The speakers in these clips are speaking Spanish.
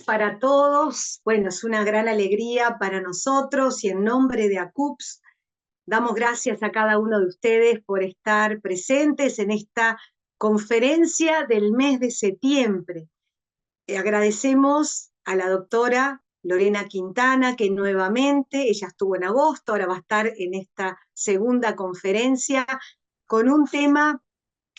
tardes para todos. Bueno, es una gran alegría para nosotros y en nombre de ACUPS damos gracias a cada uno de ustedes por estar presentes en esta conferencia del mes de septiembre. Agradecemos a la doctora Lorena Quintana, que nuevamente, ella estuvo en agosto, ahora va a estar en esta segunda conferencia con un tema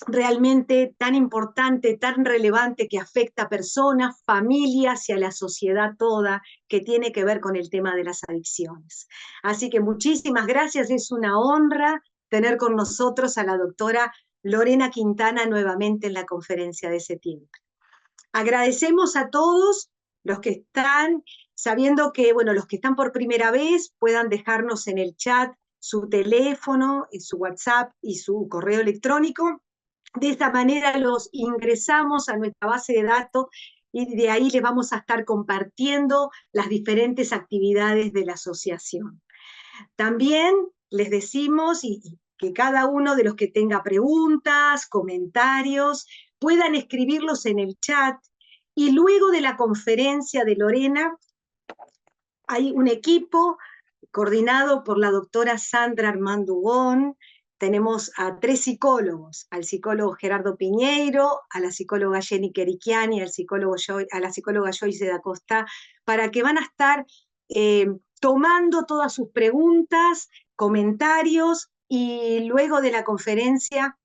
realmente tan importante, tan relevante, que afecta a personas, familias y a la sociedad toda, que tiene que ver con el tema de las adicciones. Así que muchísimas gracias, es una honra tener con nosotros a la doctora Lorena Quintana nuevamente en la conferencia de septiembre. Agradecemos a todos los que están, sabiendo que, bueno, los que están por primera vez puedan dejarnos en el chat su teléfono, su WhatsApp y su correo electrónico. De esta manera los ingresamos a nuestra base de datos y de ahí les vamos a estar compartiendo las diferentes actividades de la asociación. También les decimos que cada uno de los que tenga preguntas, comentarios, puedan escribirlos en el chat, y luego de la conferencia de Lorena hay un equipo coordinado por la doctora Sandra Armando Ugón. Tenemos a 3 psicólogos, al psicólogo Gerardo Piñeiro, a la psicóloga Jenny Kerikiani, a la psicóloga Joyce da Costa, para que van a estar tomando todas sus preguntas, comentarios, y luego de la conferencia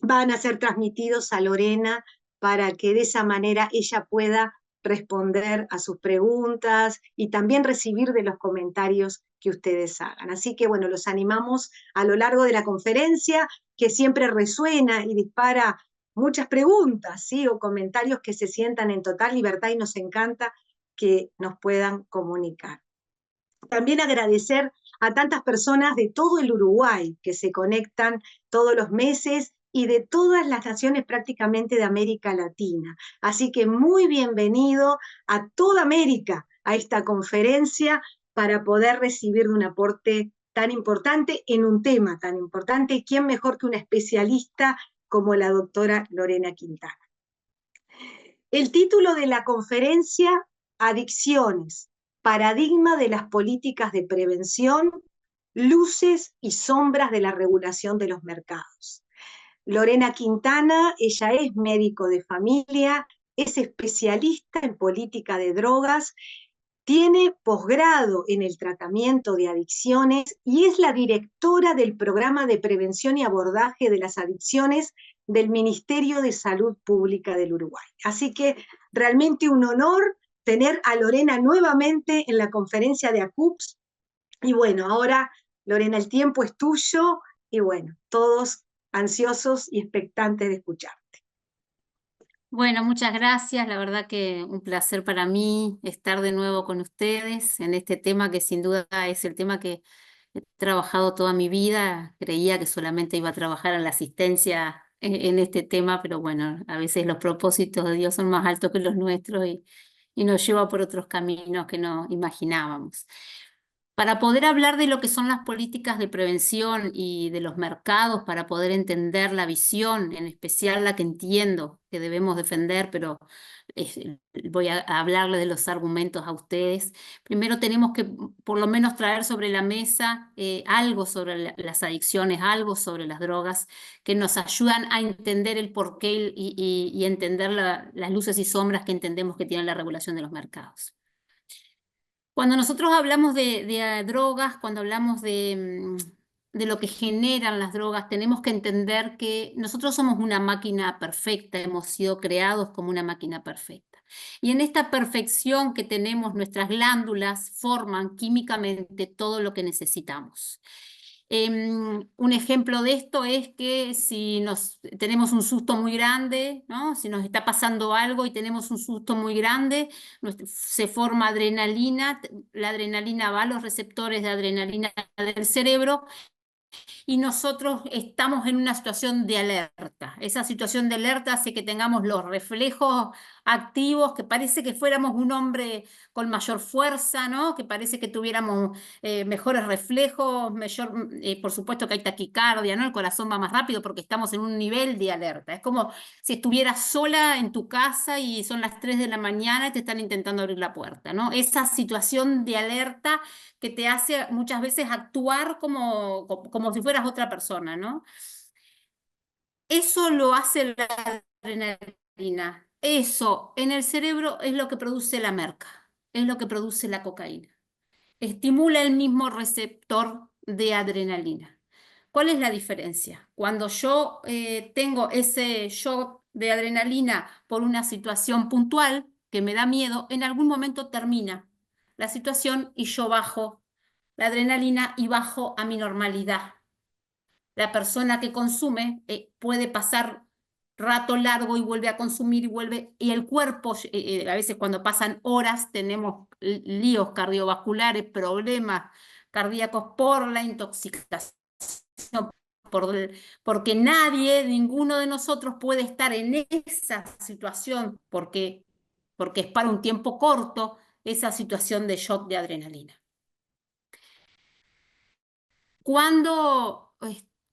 van a ser transmitidos a Lorena para que de esa manera ella pueda responder a sus preguntas y también recibir de los comentarios que ustedes hagan. Así que bueno, los animamos a lo largo de la conferencia, que siempre resuena y dispara muchas preguntas, ¿sí? O comentarios que se sientan en total libertad, y nos encanta que nos puedan comunicar. También agradecer a tantas personas de todo el Uruguay que se conectan todos los meses y de todas las naciones prácticamente de América Latina. Así que muy bienvenido a toda América a esta conferencia para poder recibir un aporte tan importante en un tema tan importante. ¿Y quién mejor que una especialista como la doctora Lorena Quintana? El título de la conferencia: Adicciones, paradigma de las políticas de prevención, luces y sombras de la regulación de los mercados. Lorena Quintana, ella es médico de familia, es especialista en política de drogas, tiene posgrado en el tratamiento de adicciones y es la directora del programa de prevención y abordaje de las adicciones del Ministerio de Salud Pública del Uruguay. Así que realmente un honor tener a Lorena nuevamente en la conferencia de ACUPS. Y bueno, ahora, Lorena, el tiempo es tuyo, y bueno, todos ansiosos y expectantes de escucharte. Bueno, muchas gracias. La verdad que un placer para mí estar de nuevo con ustedes en este tema que sin duda es el tema que he trabajado toda mi vida. Creía que solamente iba a trabajar en la asistencia en este tema, pero bueno, a veces los propósitos de Dios son más altos que los nuestros y nos lleva por otros caminos que no imaginábamos. Para poder hablar de lo que son las políticas de prevención y de los mercados, para poder entender la visión, en especial la que entiendo que debemos defender, pero voy a hablarle de los argumentos a ustedes. Primero tenemos que por lo menos traer sobre la mesa algo sobre las adicciones, algo sobre las drogas, que nos ayudan a entender el porqué y entender las luces y sombras que entendemos que tiene la regulación de los mercados. Cuando nosotros hablamos de drogas, cuando hablamos de lo que generan las drogas, tenemos que entender que nosotros somos una máquina perfecta, hemos sido creados como una máquina perfecta. Y en esta perfección que tenemos, nuestras glándulas forman químicamente todo lo que necesitamos. Un ejemplo de esto es que si tenemos un susto muy grande, ¿no? Si nos está pasando algo y tenemos un susto muy grande, se forma adrenalina, la adrenalina va a los receptores de adrenalina del cerebro y nosotros estamos en una situación de alerta. Esa situación de alerta hace que tengamos los reflejos activos, que parece que fuéramos un hombre con mayor fuerza, ¿no? Que parece que tuviéramos mejores reflejos, por supuesto que hay taquicardia, ¿no? El corazón va más rápido porque estamos en un nivel de alerta. Es como si estuvieras sola en tu casa y son las 3 de la mañana y te están intentando abrir la puerta, ¿no? Esa situación de alerta que te hace muchas veces actuar como si fueras otra persona, ¿no? Eso lo hace la adrenalina. Eso en el cerebro es lo que produce la merca, es lo que produce la cocaína. Estimula el mismo receptor de adrenalina. ¿Cuál es la diferencia? Cuando yo tengo ese shot de adrenalina por una situación puntual que me da miedo, en algún momento termina la situación y yo bajo la adrenalina y bajo a mi normalidad. La persona que consume puede pasar rato largo y vuelve a consumir y el cuerpo, a veces cuando pasan horas tenemos líos cardiovasculares, problemas cardíacos por la intoxicación, por, porque nadie, ninguno de nosotros puede estar en esa situación porque es para un tiempo corto esa situación de shock de adrenalina. Cuando,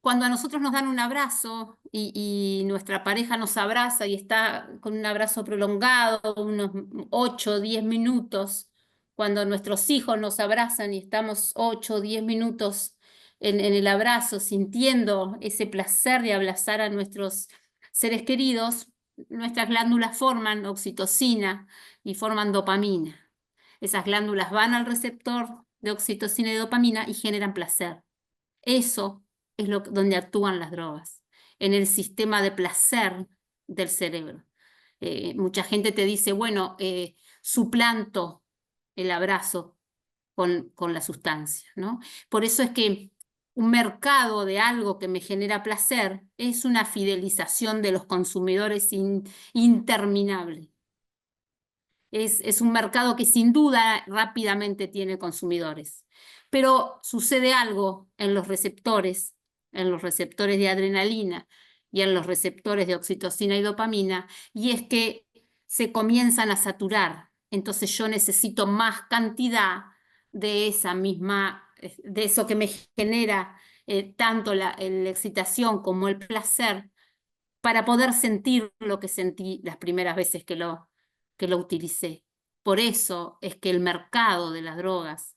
cuando a nosotros nos dan un abrazo y nuestra pareja nos abraza y está con un abrazo prolongado, unos 8 o 10 minutos, cuando nuestros hijos nos abrazan y estamos 8 o 10 minutos en el abrazo, sintiendo ese placer de abrazar a nuestros seres queridos, nuestras glándulas forman oxitocina y forman dopamina. Esas glándulas van al receptor de oxitocina y dopamina y generan placer. Eso es donde actúan las drogas, en el sistema de placer del cerebro. Mucha gente te dice, bueno, suplanto el abrazo con la sustancia, ¿no? Por eso es que un mercado de algo que me genera placer es una fidelización de los consumidores interminable. Es un mercado que sin duda rápidamente tiene consumidores. Pero sucede algo en los receptores de adrenalina y en los receptores de oxitocina y dopamina, y es que se comienzan a saturar. Entonces yo necesito más cantidad de de eso que me genera tanto la excitación como el placer, para poder sentir lo que sentí las primeras veces que lo utilicé. Por eso es que el mercado de las drogas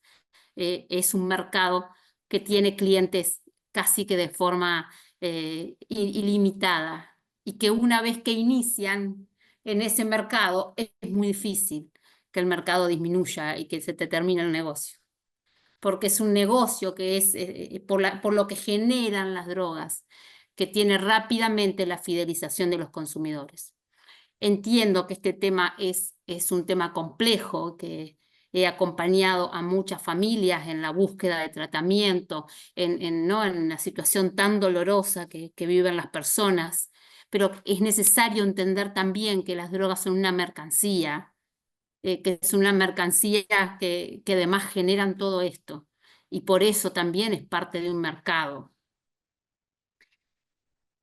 es un mercado que tiene clientes casi que de forma ilimitada, y que una vez que inician en ese mercado es muy difícil que el mercado disminuya y que se te termine el negocio, porque es un negocio que es por lo que generan las drogas, que tiene rápidamente la fidelización de los consumidores. Entiendo que este tema es un tema complejo, que he acompañado a muchas familias en la búsqueda de tratamiento, ¿no? En una situación tan dolorosa que viven las personas, pero es necesario entender también que las drogas son una mercancía, que es una mercancía que además generan todo esto, y por eso también es parte de un mercado.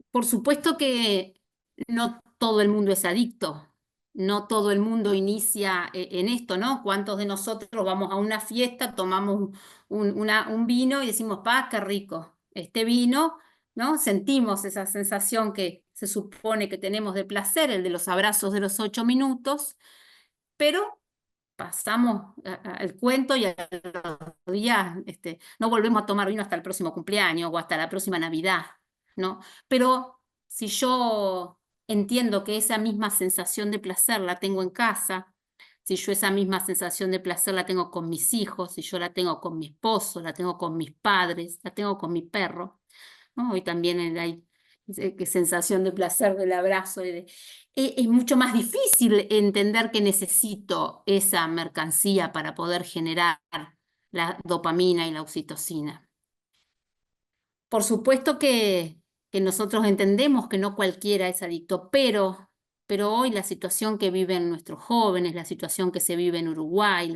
Por supuesto que no todo el mundo es adicto, no todo el mundo inicia en esto, ¿no? ¿Cuántos de nosotros vamos a una fiesta, tomamos un vino y decimos, ¡pa, qué rico! Este vino, ¿no? Sentimos esa sensación que se supone que tenemos de placer, el de los abrazos de los 8 minutos, pero pasamos al cuento y a los días no volvemos a tomar vino hasta el próximo cumpleaños o hasta la próxima Navidad, ¿no? Pero si yo entiendo que esa misma sensación de placer la tengo en casa, si yo esa misma sensación de placer la tengo con mis hijos, si yo la tengo con mi esposo, la tengo con mis padres, la tengo con mi perro, ¿no? Hoy también hay sensación de placer del abrazo. Es mucho más difícil entender que necesito esa mercancía para poder generar la dopamina y la oxitocina. Por supuesto que nosotros entendemos que no cualquiera es adicto, pero hoy la situación que viven nuestros jóvenes, la situación que se vive en Uruguay,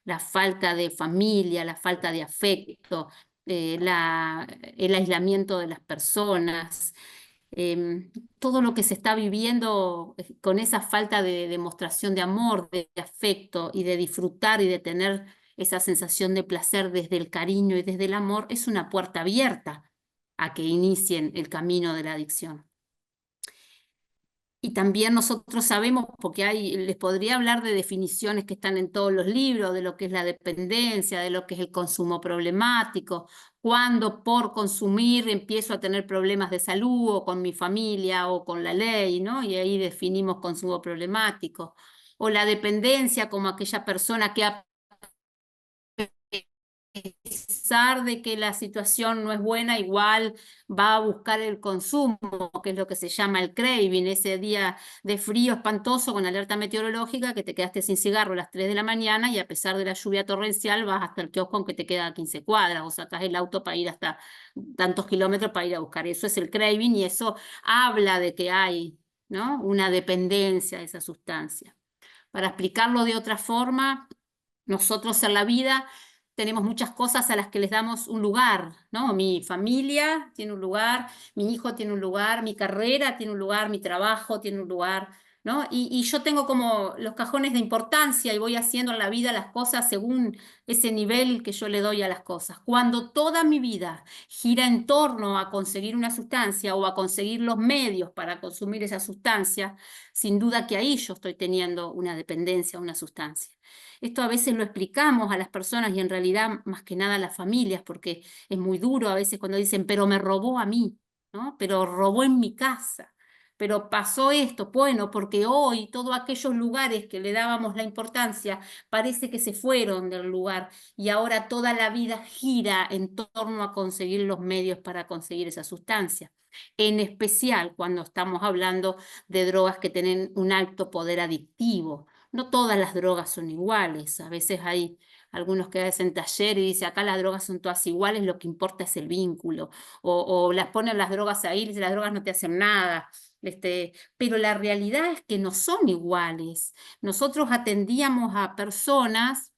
la falta de familia, la falta de afecto, el aislamiento de las personas, todo lo que se está viviendo con esa falta de demostración de amor, de afecto y de disfrutar y de tener esa sensación de placer desde el cariño y desde el amor, es una puerta abierta a que inicien el camino de la adicción. Y también nosotros sabemos, porque les podría hablar de definiciones que están en todos los libros, de lo que es la dependencia, de lo que es el consumo problemático, cuando por consumir empiezo a tener problemas de salud o con mi familia o con la ley, ¿no? Y ahí definimos consumo problemático. O la dependencia como aquella persona que ha pesar de que la situación no es buena, igual va a buscar el consumo, que es lo que se llama el craving, ese día de frío espantoso con alerta meteorológica que te quedaste sin cigarro a las 3 de la mañana y a pesar de la lluvia torrencial vas hasta el kiosco que te queda a 15 cuadras o sacas el auto para ir hasta tantos kilómetros para ir a buscar. Eso es el craving y eso habla de que hay, ¿no?, una dependencia de esa sustancia. Para explicarlo de otra forma, nosotros en la vida tenemos muchas cosas a las que les damos un lugar, ¿no? Mi familia tiene un lugar, mi hijo tiene un lugar, mi carrera tiene un lugar, mi trabajo tiene un lugar, ¿no? Y yo tengo como los cajones de importancia y voy haciendo en la vida las cosas según ese nivel que yo le doy a las cosas. Cuando toda mi vida gira en torno a conseguir una sustancia o a conseguir los medios para consumir esa sustancia, sin duda que ahí yo estoy teniendo una dependencia a una sustancia. Esto a veces lo explicamos a las personas y en realidad más que nada a las familias, porque es muy duro a veces cuando dicen, pero me robó a mí, ¿no? Pero robó en mi casa, pero pasó esto, bueno, porque hoy todos aquellos lugares que le dábamos la importancia parece que se fueron del lugar y ahora toda la vida gira en torno a conseguir los medios para conseguir esa sustancia. En especial cuando estamos hablando de drogas que tienen un alto poder adictivo. No todas las drogas son iguales. A veces hay algunos que hacen taller y dicen, acá las drogas son todas iguales, lo que importa es el vínculo. O las ponen las drogas ahí y dicen, las drogas no te hacen nada. Pero la realidad es que no son iguales. Nosotros atendíamos a personas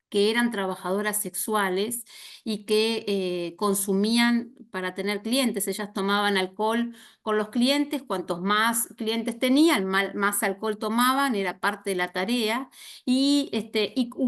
que eran trabajadoras sexuales y que consumían para tener clientes. Ellas tomaban alcohol con los clientes, cuantos más clientes tenían, más alcohol tomaban, era parte de la tarea, y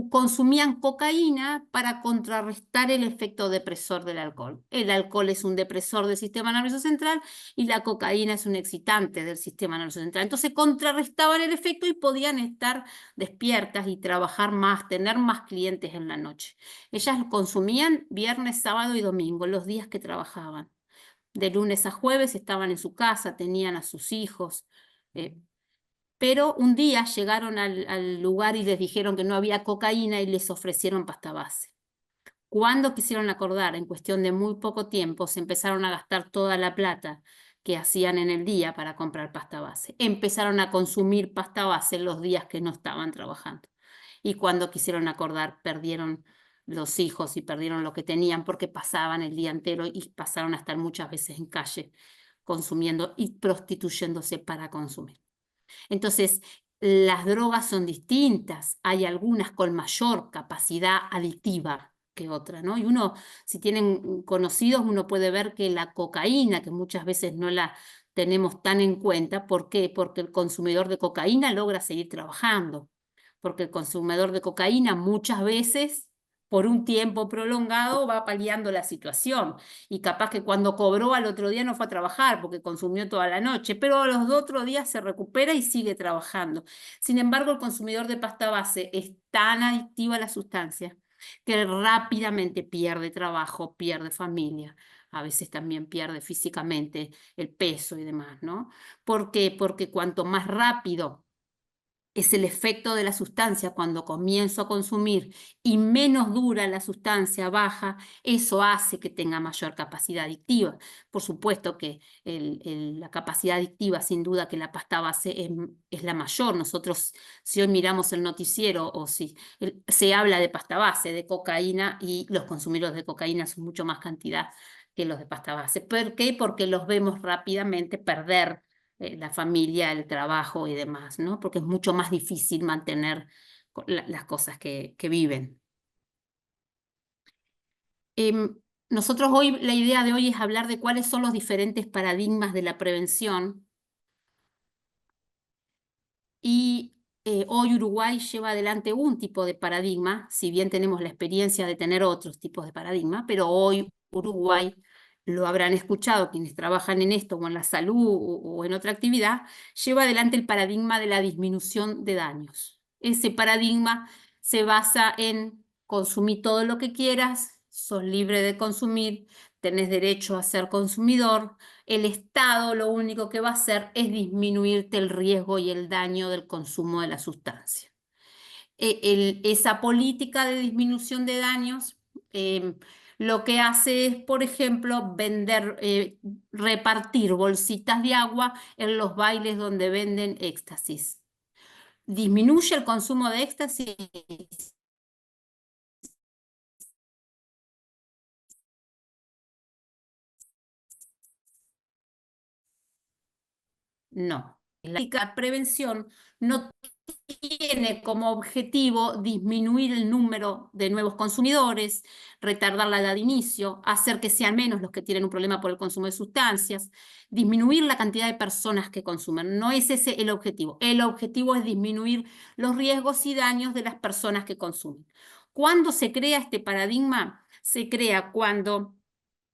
consumían cocaína para contrarrestar el efecto depresor del alcohol. El alcohol es un depresor del sistema nervioso central y la cocaína es un excitante del sistema nervioso central. Entonces contrarrestaban el efecto y podían estar despiertas y trabajar más, tener más clientes en la noche. Ellas consumían viernes, sábado y domingo, los días que trabajaban. De lunes a jueves estaban en su casa, tenían a sus hijos. Pero un día llegaron al lugar y les dijeron que no había cocaína y les ofrecieron pasta base. Cuando quisieron acordar, en cuestión de muy poco tiempo, se empezaron a gastar toda la plata que hacían en el día para comprar pasta base. Empezaron a consumir pasta base los días que no estaban trabajando. Y cuando quisieron acordar, perdieron los hijos y perdieron lo que tenían porque pasaban el día entero y pasaron a estar muchas veces en calle consumiendo y prostituyéndose para consumir. Entonces, las drogas son distintas. Hay algunas con mayor capacidad adictiva que otras, ¿no? Y uno, si tienen conocidos, uno puede ver que la cocaína, que muchas veces no la tenemos tan en cuenta, ¿por qué? Porque el consumidor de cocaína logra seguir trabajando, porque el consumidor de cocaína muchas veces por un tiempo prolongado va paliando la situación y capaz que cuando cobró al otro día no fue a trabajar porque consumió toda la noche, pero a los otros días se recupera y sigue trabajando. Sin embargo, el consumidor de pasta base es tan adictivo a la sustancia que rápidamente pierde trabajo, pierde familia, a veces también pierde físicamente el peso y demás, ¿no? ¿Por qué? Porque cuanto más rápido es el efecto de la sustancia cuando comienzo a consumir y menos dura la sustancia baja, eso hace que tenga mayor capacidad adictiva. Por supuesto que la capacidad adictiva, sin duda que la pasta base es la mayor. Nosotros, si hoy miramos el noticiero o si se habla de pasta base, de cocaína, y los consumidores de cocaína son mucho más cantidad que los de pasta base. ¿Por qué? Porque los vemos rápidamente perder la familia, el trabajo y demás, ¿no? Porque es mucho más difícil mantener las cosas que viven. nosotros hoy, la idea de hoy es hablar de cuáles son los diferentes paradigmas de la prevención. Y hoy Uruguay lleva adelante un tipo de paradigma, si bien tenemos la experiencia de tener otros tipos de paradigma, pero hoy Uruguay, lo habrán escuchado quienes trabajan en esto o en la salud o en otra actividad, lleva adelante el paradigma de la disminución de daños. Ese paradigma se basa en consumir todo lo que quieras, sos libre de consumir, tenés derecho a ser consumidor. El Estado lo único que va a hacer es disminuirte el riesgo y el daño del consumo de la sustancia. Esa política de disminución de daños lo que hace es, por ejemplo, repartir bolsitas de agua en los bailes donde venden éxtasis. ¿Disminuye el consumo de éxtasis? No. La prevención no tiene como objetivo disminuir el número de nuevos consumidores, retardar la edad de inicio, hacer que sean menos los que tienen un problema por el consumo de sustancias, disminuir la cantidad de personas que consumen. No es ese el objetivo. El objetivo es disminuir los riesgos y daños de las personas que consumen. ¿Cuándo se crea este paradigma? Se crea cuando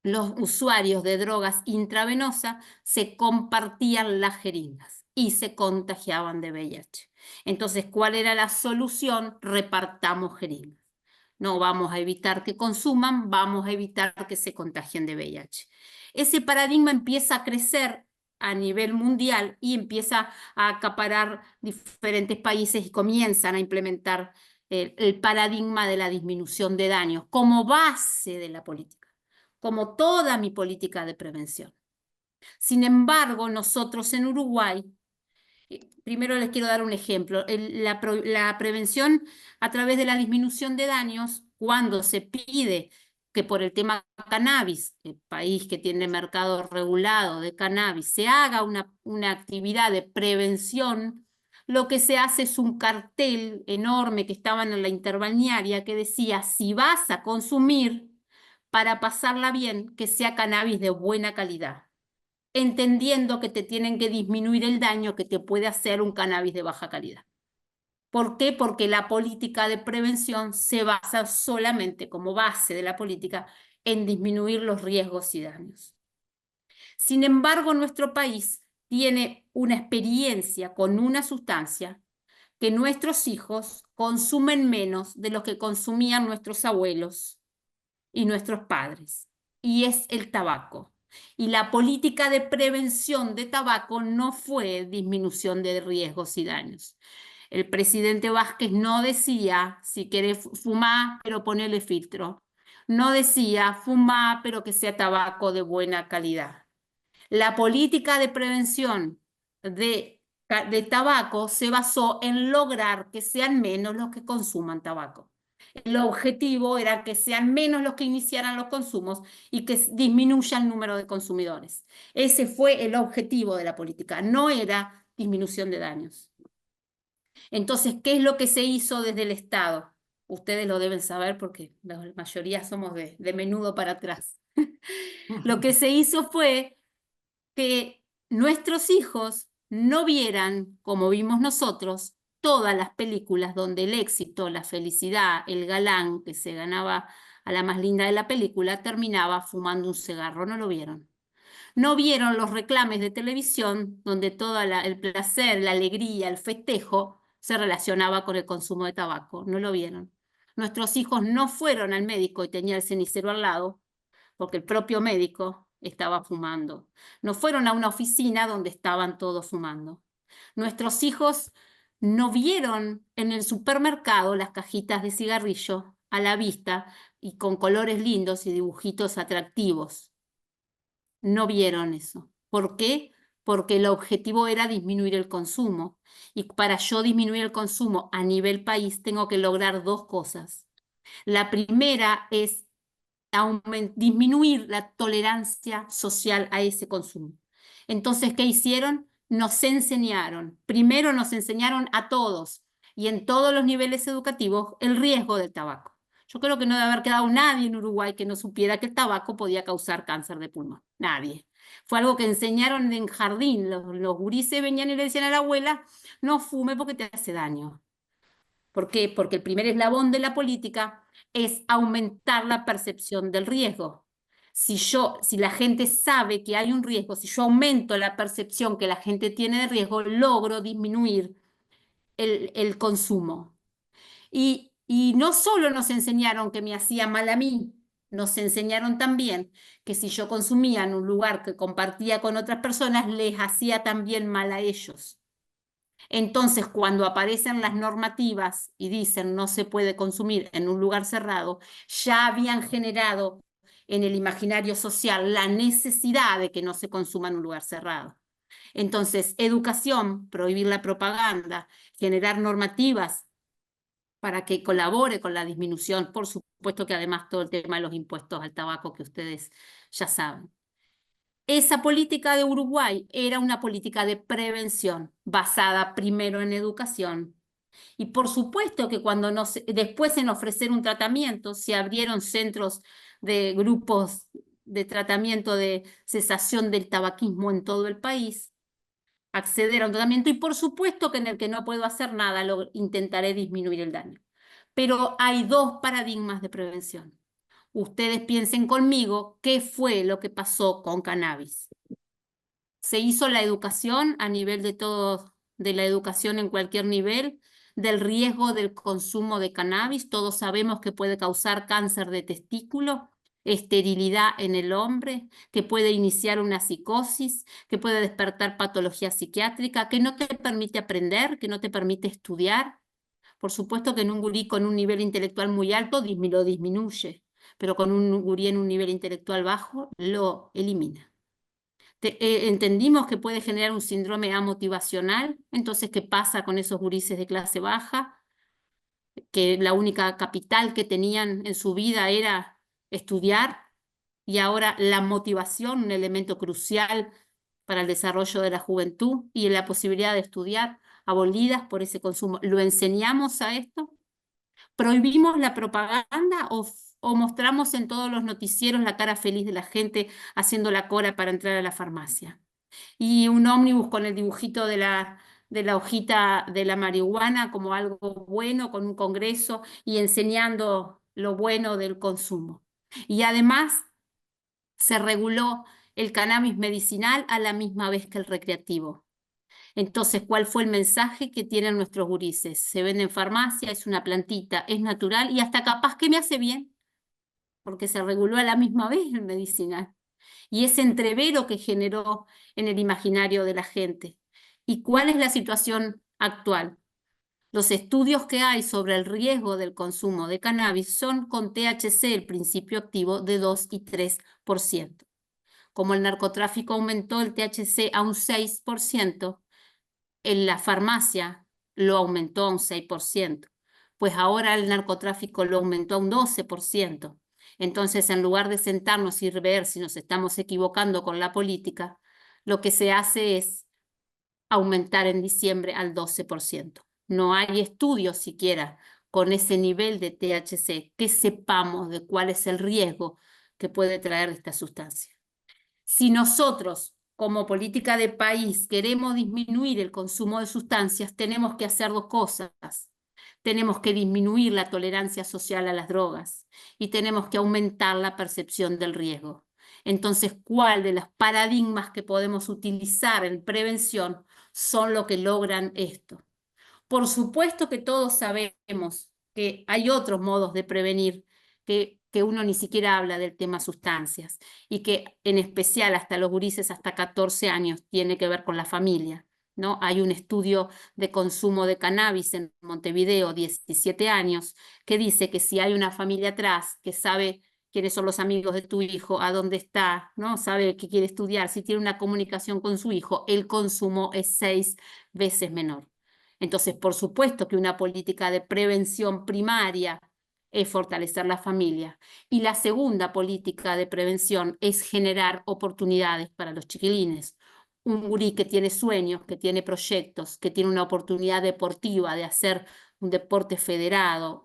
los usuarios de drogas intravenosas se compartían las jeringas y se contagiaban de VIH. Entonces, ¿cuál era la solución? Repartamos jeringas. No vamos a evitar que consuman, vamos a evitar que se contagien de VIH. Ese paradigma empieza a crecer a nivel mundial y empieza a acaparar diferentes países y comienzan a implementar el paradigma de la disminución de daños como base de la política, como toda mi política de prevención. Sin embargo, nosotros en Uruguay, primero les quiero dar un ejemplo, la prevención a través de la disminución de daños, cuando se pide que por el tema cannabis, el país que tiene mercado regulado de cannabis, se haga una actividad de prevención, lo que se hace es un cartel enorme que estaba en la interbalnearia que decía, si vas a consumir para pasarla bien, que sea cannabis de buena calidad, entendiendo que te tienen que disminuir el daño que te puede hacer un cannabis de baja calidad. ¿Por qué? Porque la política de prevención se basa solamente como base de la política en disminuir los riesgos y daños. Sin embargo, nuestro país tiene una experiencia con una sustancia que nuestros hijos consumen menos de lo que consumían nuestros abuelos y nuestros padres, y es el tabaco. Y la política de prevención de tabaco no fue disminución de riesgos y daños. El presidente Vázquez no decía, si querés fumar, pero ponele filtro. No decía, fumá, pero que sea tabaco de buena calidad. La política de prevención de tabaco se basó en lograr que sean menos los que consuman tabaco. El objetivo era que sean menos los que iniciaran los consumos y que disminuya el número de consumidores. Ese fue el objetivo de la política, no era disminución de daños. Entonces, ¿qué es lo que se hizo desde el Estado? Ustedes lo deben saber porque la mayoría somos de menudo para atrás. Lo que se hizo fue que nuestros hijos no vieran, como vimos nosotros, todas las películas donde el éxito, la felicidad, el galán que se ganaba a la más linda de la película terminaba fumando un cigarro. No lo vieron. No vieron los reclames de televisión donde todo el placer, la alegría, el festejo se relacionaba con el consumo de tabaco. No lo vieron. Nuestros hijos no fueron al médico y tenían el cenicero al lado porque el propio médico estaba fumando. No fueron a una oficina donde estaban todos fumando. Nuestros hijos no vieron en el supermercado las cajitas de cigarrillo a la vista y con colores lindos y dibujitos atractivos. No vieron eso. ¿Por qué? Porque el objetivo era disminuir el consumo. Y para yo disminuir el consumo a nivel país tengo que lograr dos cosas. La primera es disminuir la tolerancia social a ese consumo. Entonces, ¿qué hicieron? Nos enseñaron, primero nos enseñaron a todos y en todos los niveles educativos el riesgo del tabaco. Yo creo que no debe haber quedado nadie en Uruguay que no supiera que el tabaco podía causar cáncer de pulmón. Nadie. Fue algo que enseñaron en jardín. Los gurises venían y le decían a la abuela, no fume porque te hace daño. ¿Por qué? Porque el primer eslabón de la política es aumentar la percepción del riesgo. Si la gente sabe que hay un riesgo, si yo aumento la percepción que la gente tiene de riesgo, logro disminuir el consumo. Y no solo nos enseñaron que me hacía mal a mí, nos enseñaron también que si yo consumía en un lugar que compartía con otras personas, les hacía también mal a ellos. Entonces, cuando aparecen las normativas y dicen no se puede consumir en un lugar cerrado, ya habían generado en el imaginario social la necesidad de que no se consuma en un lugar cerrado. Entonces, educación, prohibir la propaganda, generar normativas para que colabore con la disminución, por supuesto que además todo el tema de los impuestos al tabaco que ustedes ya saben. Esa política de Uruguay era una política de prevención basada primero en educación. Y por supuesto que después en ofrecer un tratamiento, se abrieron centros de grupos de tratamiento de cesación del tabaquismo en todo el país, acceder a un tratamiento y por supuesto que en el que no puedo hacer nada, intentaré disminuir el daño. Pero hay dos paradigmas de prevención. Ustedes piensen conmigo qué fue lo que pasó con cannabis. Se hizo la educación a nivel de la educación en cualquier nivel, del riesgo del consumo de cannabis. Todos sabemos que puede causar cáncer de testículo, esterilidad en el hombre, que puede iniciar una psicosis, que puede despertar patología psiquiátrica, que no te permite aprender, que no te permite estudiar. Por supuesto que en un gurí con un nivel intelectual muy alto lo disminuye, pero con un gurí en un nivel intelectual bajo lo elimina. Entendimos que puede generar un síndrome amotivacional. Entonces, ¿qué pasa con esos gurises de clase baja? Que la única capital que tenían en su vida era estudiar, y ahora la motivación, un elemento crucial para el desarrollo de la juventud y la posibilidad de estudiar, abolidas por ese consumo. ¿Lo enseñamos a esto? ¿Prohibimos la propaganda o mostramos en todos los noticieros la cara feliz de la gente haciendo la cola para entrar a la farmacia? Y un ómnibus con el dibujito de la hojita de la marihuana como algo bueno, con un congreso y enseñando lo bueno del consumo. Y además se reguló el cannabis medicinal a la misma vez que el recreativo. Entonces, ¿cuál fue el mensaje que tienen nuestros gurises? Se vende en farmacia, es una plantita, es natural y hasta capaz que me hace bien, porque se reguló a la misma vez el medicinal. Y ese entrevero que generó en el imaginario de la gente. ¿Y cuál es la situación actual? Los estudios que hay sobre el riesgo del consumo de cannabis son con THC, el principio activo, de 2 y 3%. Como el narcotráfico aumentó el THC a un 6%, en la farmacia lo aumentó a un 6%. Pues ahora el narcotráfico lo aumentó a un 12%. Entonces, en lugar de sentarnos y ver si nos estamos equivocando con la política, lo que se hace es aumentar en diciembre al 12%. No hay estudios siquiera con ese nivel de THC que sepamos de cuál es el riesgo que puede traer esta sustancia. Si nosotros, como política de país, queremos disminuir el consumo de sustancias, tenemos que hacer dos cosas. Tenemos que disminuir la tolerancia social a las drogas y tenemos que aumentar la percepción del riesgo. Entonces, ¿cuál de los paradigmas que podemos utilizar en prevención son lo que logran esto? Por supuesto que todos sabemos que hay otros modos de prevenir que uno ni siquiera habla del tema sustancias y que en especial hasta los gurises hasta 14 años tiene que ver con la familia, ¿no? Hay un estudio de consumo de cannabis en Montevideo, 17 años, que dice que si hay una familia atrás que sabe quiénes son los amigos de tu hijo, a dónde está, ¿no? Sabe que quiere estudiar, si tiene una comunicación con su hijo, el consumo es 6 veces menor. Entonces, por supuesto que una política de prevención primaria es fortalecer la familia. Y la segunda política de prevención es generar oportunidades para los chiquilines. Un gurí que tiene sueños, que tiene proyectos, que tiene una oportunidad deportiva de hacer un deporte federado,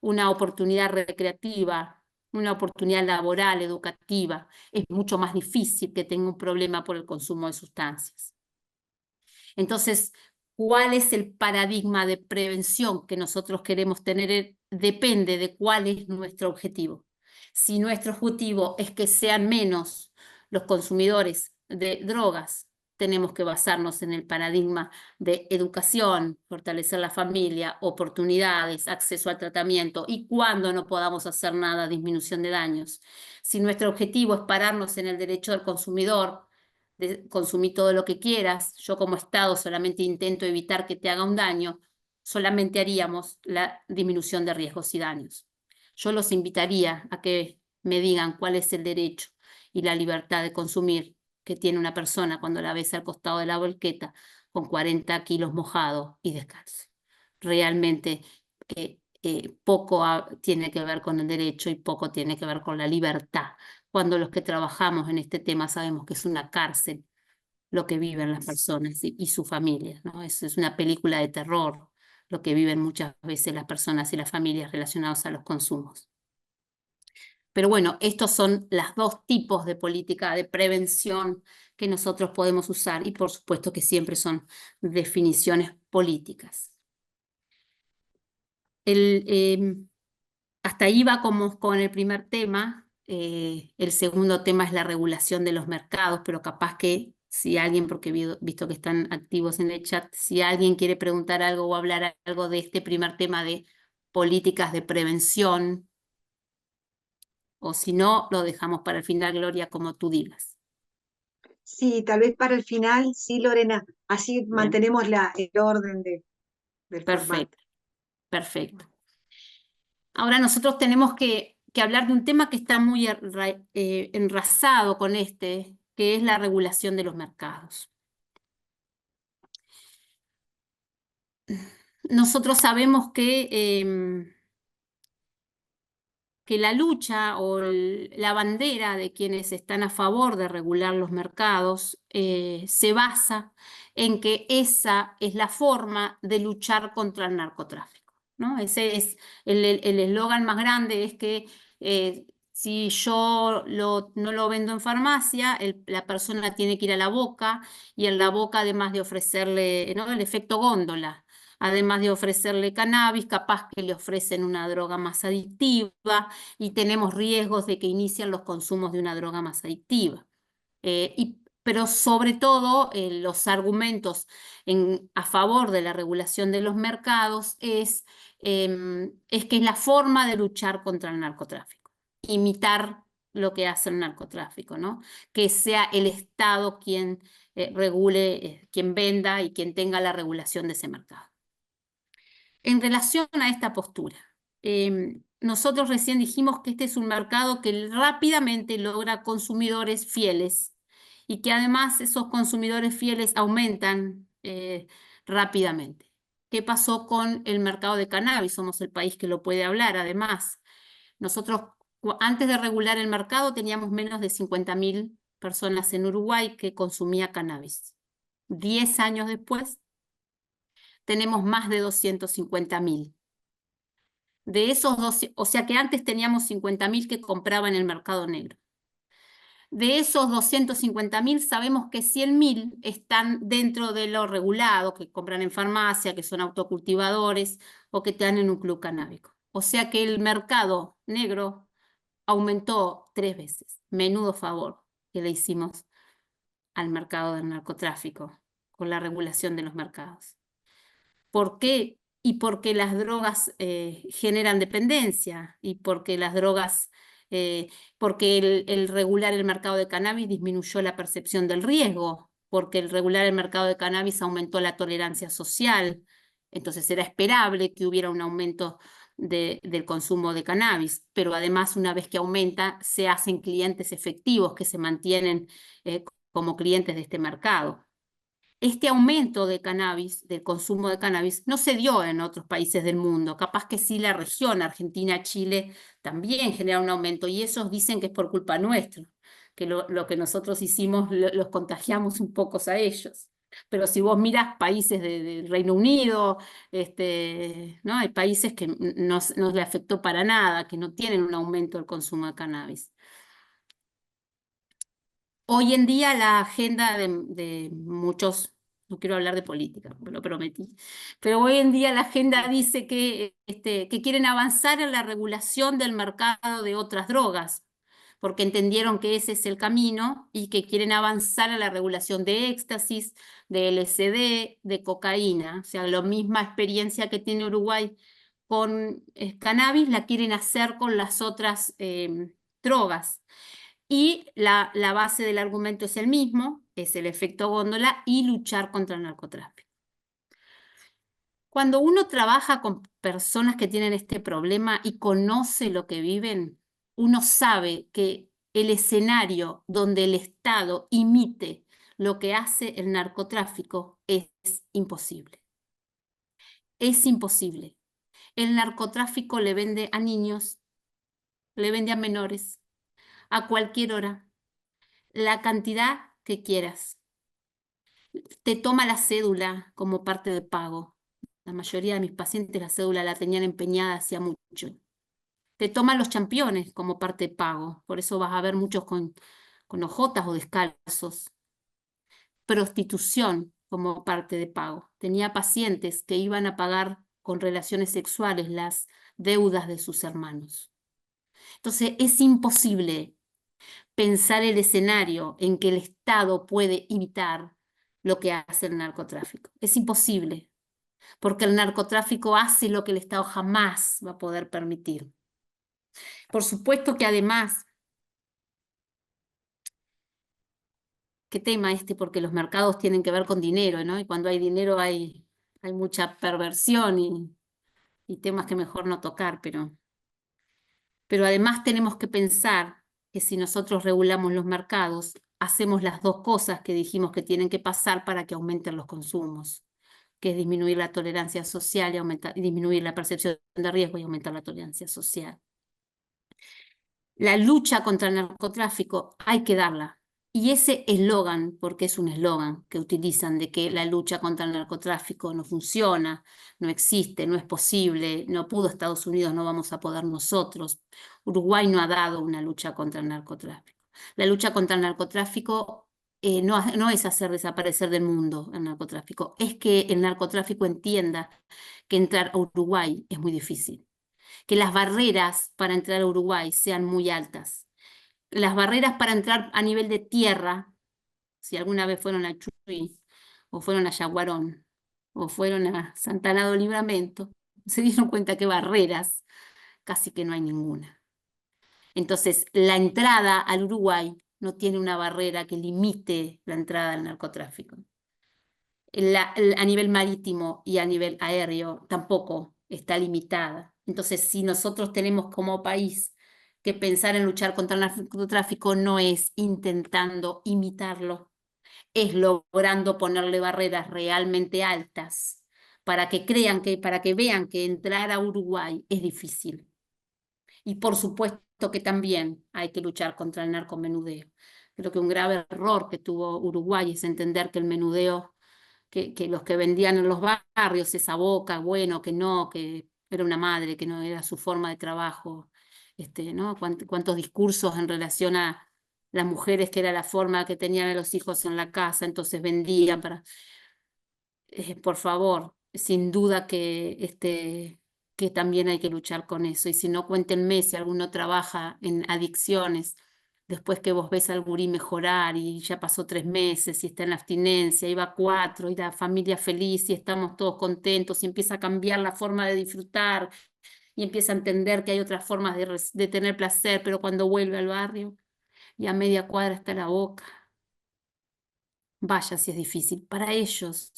una oportunidad recreativa, una oportunidad laboral, educativa. Es mucho más difícil que tenga un problema por el consumo de sustancias. Entonces, ¿cuál es el paradigma de prevención que nosotros queremos tener? Depende de cuál es nuestro objetivo. Si nuestro objetivo es que sean menos los consumidores de drogas, tenemos que basarnos en el paradigma de educación, fortalecer la familia, oportunidades, acceso al tratamiento y cuando no podamos hacer nada, disminución de daños. Si nuestro objetivo es pararnos en el derecho del consumidor, de consumir todo lo que quieras, yo como Estado solamente intento evitar que te haga un daño, solamente haríamos la disminución de riesgos y daños. Yo los invitaría a que me digan cuál es el derecho y la libertad de consumir que tiene una persona cuando la ves al costado de la volqueta con 40 kilos mojado y descalzo. Realmente poco tiene que ver con el derecho y poco tiene que ver con la libertad, cuando los que trabajamos en este tema sabemos que es una cárcel lo que viven las personas y su familia, ¿no? Es una película de terror lo que viven muchas veces las personas y las familias relacionadas a los consumos. Pero bueno, estos son los dos tipos de política de prevención que nosotros podemos usar y por supuesto que siempre son definiciones políticas. Hasta ahí va como con el primer tema. El segundo tema es la regulación de los mercados, pero capaz que si alguien, porque he visto que están activos en el chat, si alguien quiere preguntar algo o hablar algo de este primer tema de políticas de prevención, o si no, lo dejamos para el final, Gloria, como tú digas. Sí, tal vez para el final, sí, Lorena, así Bien. mantenemos el orden del formato. Perfecto, perfecto. Ahora nosotros tenemos que hablar de un tema que está muy enrasado con este, que es la regulación de los mercados. Nosotros sabemos que la lucha o la bandera de quienes están a favor de regular los mercados se basa en que esa es la forma de luchar contra el narcotráfico, ¿no? Ese es el eslogan más grande, es que si yo no lo vendo en farmacia, la persona tiene que ir a la boca y en la boca además de ofrecerle, ¿no?, el efecto góndola. Además de ofrecerle cannabis, capaz que le ofrecen una droga más adictiva y tenemos riesgos de que inician los consumos de una droga más adictiva. Pero sobre todo, los argumentos a favor de la regulación de los mercados es que es la forma de luchar contra el narcotráfico, imitar lo que hace el narcotráfico, ¿no? Que sea el Estado quien regule, quien venda y quien tenga la regulación de ese mercado. En relación a esta postura, nosotros recién dijimos que este es un mercado que rápidamente logra consumidores fieles y que además esos consumidores fieles aumentan rápidamente. ¿Qué pasó con el mercado de cannabis? Somos el país que lo puede hablar. Además, nosotros antes de regular el mercado teníamos menos de 50.000 personas en Uruguay que consumía cannabis. 10 años después, tenemos más de 250.000. De esos o sea que antes teníamos 50.000 que compraban en el mercado negro. De esos 250.000 sabemos que 100.000 están dentro de lo regulado, que compran en farmacia, que son autocultivadores o que están en un club canábico. O sea que el mercado negro aumentó 3 veces. Menudo favor que le hicimos al mercado del narcotráfico con la regulación de los mercados. ¿Por qué? Y porque las drogas generan dependencia y porque las drogas, porque el regular el mercado de cannabis disminuyó la percepción del riesgo, porque el regular el mercado de cannabis aumentó la tolerancia social. Entonces era esperable que hubiera un aumento del consumo de cannabis, pero además una vez que aumenta se hacen clientes efectivos que se mantienen como clientes de este mercado. Este aumento de cannabis, del consumo de cannabis, no se dio en otros países del mundo. Capaz que sí la región, Argentina, Chile, también genera un aumento y ellos dicen que es por culpa nuestra, que lo que nosotros hicimos los contagiamos un poco a ellos. Pero si vos miras países del Reino Unido, ¿no? Hay países que no le afectó para nada, que no tienen un aumento del consumo de cannabis. Hoy en día la agenda de muchos, no quiero hablar de política, me lo prometí, pero hoy en día la agenda dice que quieren avanzar en la regulación del mercado de otras drogas, porque entendieron que ese es el camino y que quieren avanzar en la regulación de éxtasis, de LSD, de cocaína. O sea, la misma experiencia que tiene Uruguay con cannabis la quieren hacer con las otras drogas. Y la base del argumento es el mismo, es el efecto góndola y luchar contra el narcotráfico. Cuando uno trabaja con personas que tienen este problema y conoce lo que viven, uno sabe que el escenario donde el Estado imite lo que hace el narcotráfico es imposible. Es imposible. El narcotráfico le vende a niños, le vende a menores, a cualquier hora, la cantidad que quieras. Te toma la cédula como parte de pago. La mayoría de mis pacientes la cédula la tenían empeñada hacía mucho. Te toman los championes como parte de pago. Por eso vas a ver muchos con ojotas o descalzos. Prostitución como parte de pago. Tenía pacientes que iban a pagar con relaciones sexuales las deudas de sus hermanos. Entonces es imposible pensar el escenario en que el Estado puede imitar lo que hace el narcotráfico. Es imposible, porque el narcotráfico hace lo que el Estado jamás va a poder permitir. Por supuesto que además, qué tema porque los mercados tienen que ver con dinero, ¿no? Y cuando hay dinero hay mucha perversión y temas que mejor no tocar, pero además tenemos que pensar que si nosotros regulamos los mercados, hacemos las dos cosas que dijimos que tienen que pasar para que aumenten los consumos, que es disminuir la tolerancia social y disminuir la percepción de riesgo y aumentar la tolerancia social. La lucha contra el narcotráfico hay que darla. Y ese eslogan, porque es un eslogan que utilizan de que la lucha contra el narcotráfico no funciona, no existe, no es posible, no pudo Estados Unidos, no vamos a poder nosotros. Uruguay no ha dado una lucha contra el narcotráfico. La lucha contra el narcotráfico no es hacer desaparecer del mundo el narcotráfico, es que el narcotráfico entienda que entrar a Uruguay es muy difícil, que las barreras para entrar a Uruguay sean muy altas. Las barreras para entrar a nivel de tierra, si alguna vez fueron a Chuy, o fueron a Yaguarón, o fueron a Santana do Livramento, se dieron cuenta que barreras casi que no hay ninguna. Entonces, la entrada al Uruguay no tiene una barrera que limite la entrada al narcotráfico. A nivel marítimo y a nivel aéreo tampoco está limitada. Entonces, si nosotros tenemos como país que pensar en luchar contra el narcotráfico, no es intentando imitarlo, es logrando ponerle barreras realmente altas para que para que vean que entrar a Uruguay es difícil. Y por supuesto que también hay que luchar contra el narcomenudeo. Creo que un grave error que tuvo Uruguay es entender que el menudeo, que los que vendían en los barrios, esa boca, bueno, que no, que era una madre, que no era su forma de trabajo, ¿no? Cuántos discursos en relación a las mujeres, que era la forma que tenían a los hijos en la casa, entonces vendían para... por favor, sin duda que también hay que luchar con eso. Y si no, cuéntenme si alguno trabaja en adicciones, después que vos ves al gurí mejorar y ya pasó 3 meses y está en la abstinencia, y va 4, y la familia feliz y estamos todos contentos y empieza a cambiar la forma de disfrutar y empieza a entender que hay otras formas de tener placer, pero cuando vuelve al barrio y a media cuadra está la boca, vaya si es difícil. Para ellos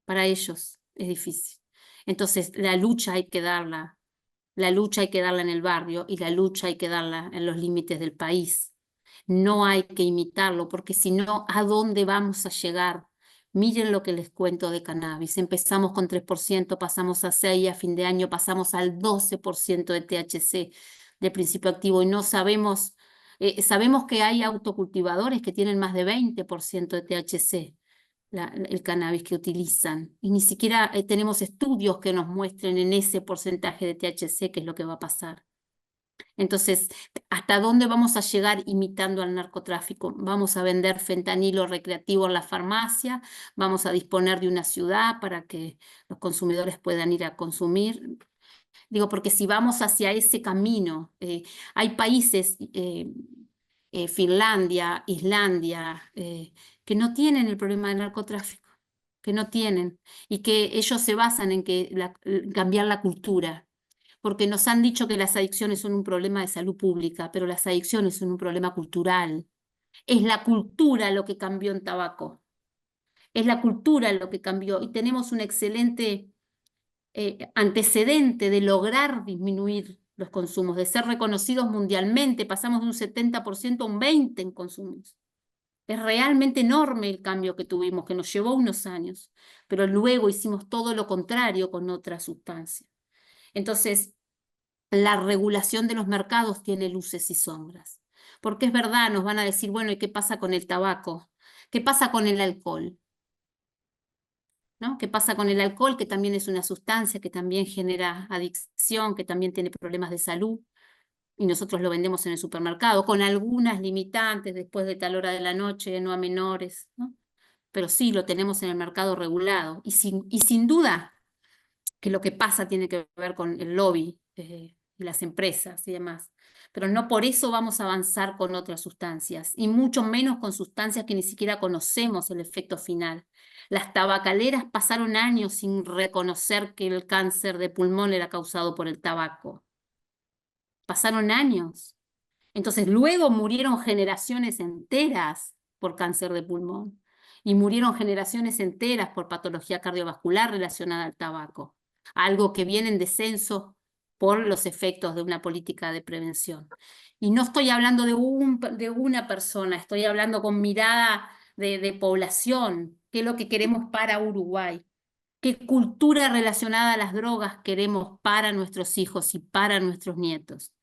es difícil. Entonces, la lucha hay que darla en el barrio y la lucha hay que darla en los límites del país. No hay que imitarlo, porque si no, ¿a dónde vamos a llegar? Miren lo que les cuento de cannabis. Empezamos con 3%, pasamos a 6%, a fin de año pasamos al 12% de THC, de principio activo, y no sabemos, sabemos que hay autocultivadores que tienen más de 20% de THC, el cannabis que utilizan. Y ni siquiera tenemos estudios que nos muestren en ese porcentaje de THC qué es lo que va a pasar. Entonces, ¿hasta dónde vamos a llegar imitando al narcotráfico? Vamos a vender fentanilo recreativo en la farmacia, vamos a disponer de una ciudad para que los consumidores puedan ir a consumir. Digo, porque si vamos hacia ese camino, hay países, Finlandia, Islandia, que no tienen el problema del narcotráfico, que no tienen, y que ellos se basan en que cambiar la cultura, porque nos han dicho que las adicciones son un problema de salud pública, pero las adicciones son un problema cultural. Es la cultura lo que cambió en tabaco, es la cultura lo que cambió, y tenemos un excelente antecedente de lograr disminuir los consumos, de ser reconocidos mundialmente. Pasamos de un 70% a un 20% en consumos. Es realmente enorme el cambio que tuvimos, que nos llevó unos años, pero luego hicimos todo lo contrario con otra sustancia. Entonces, la regulación de los mercados tiene luces y sombras. Porque es verdad, nos van a decir, bueno, ¿y qué pasa con el tabaco? ¿Qué pasa con el alcohol? ¿No? ¿Qué pasa con el alcohol, que también es una sustancia, que también genera adicción, que también tiene problemas de salud? Y nosotros lo vendemos en el supermercado, con algunas limitantes, después de tal hora de la noche, no a menores, ¿no? Pero sí lo tenemos en el mercado regulado. Y sin duda que lo que pasa tiene que ver con el lobby y las empresas y demás. Pero no por eso vamos a avanzar con otras sustancias, y mucho menos con sustancias que ni siquiera conocemos el efecto final. Las tabacaleras pasaron años sin reconocer que el cáncer de pulmón era causado por el tabaco. Pasaron años. Entonces luego murieron generaciones enteras por cáncer de pulmón, y murieron generaciones enteras por patología cardiovascular relacionada al tabaco, algo que viene en descenso por los efectos de una política de prevención. Y no estoy hablando de una persona, estoy hablando con mirada de población, qué es lo que queremos para Uruguay, qué cultura relacionada a las drogas queremos para nuestros hijos y para nuestros nietos.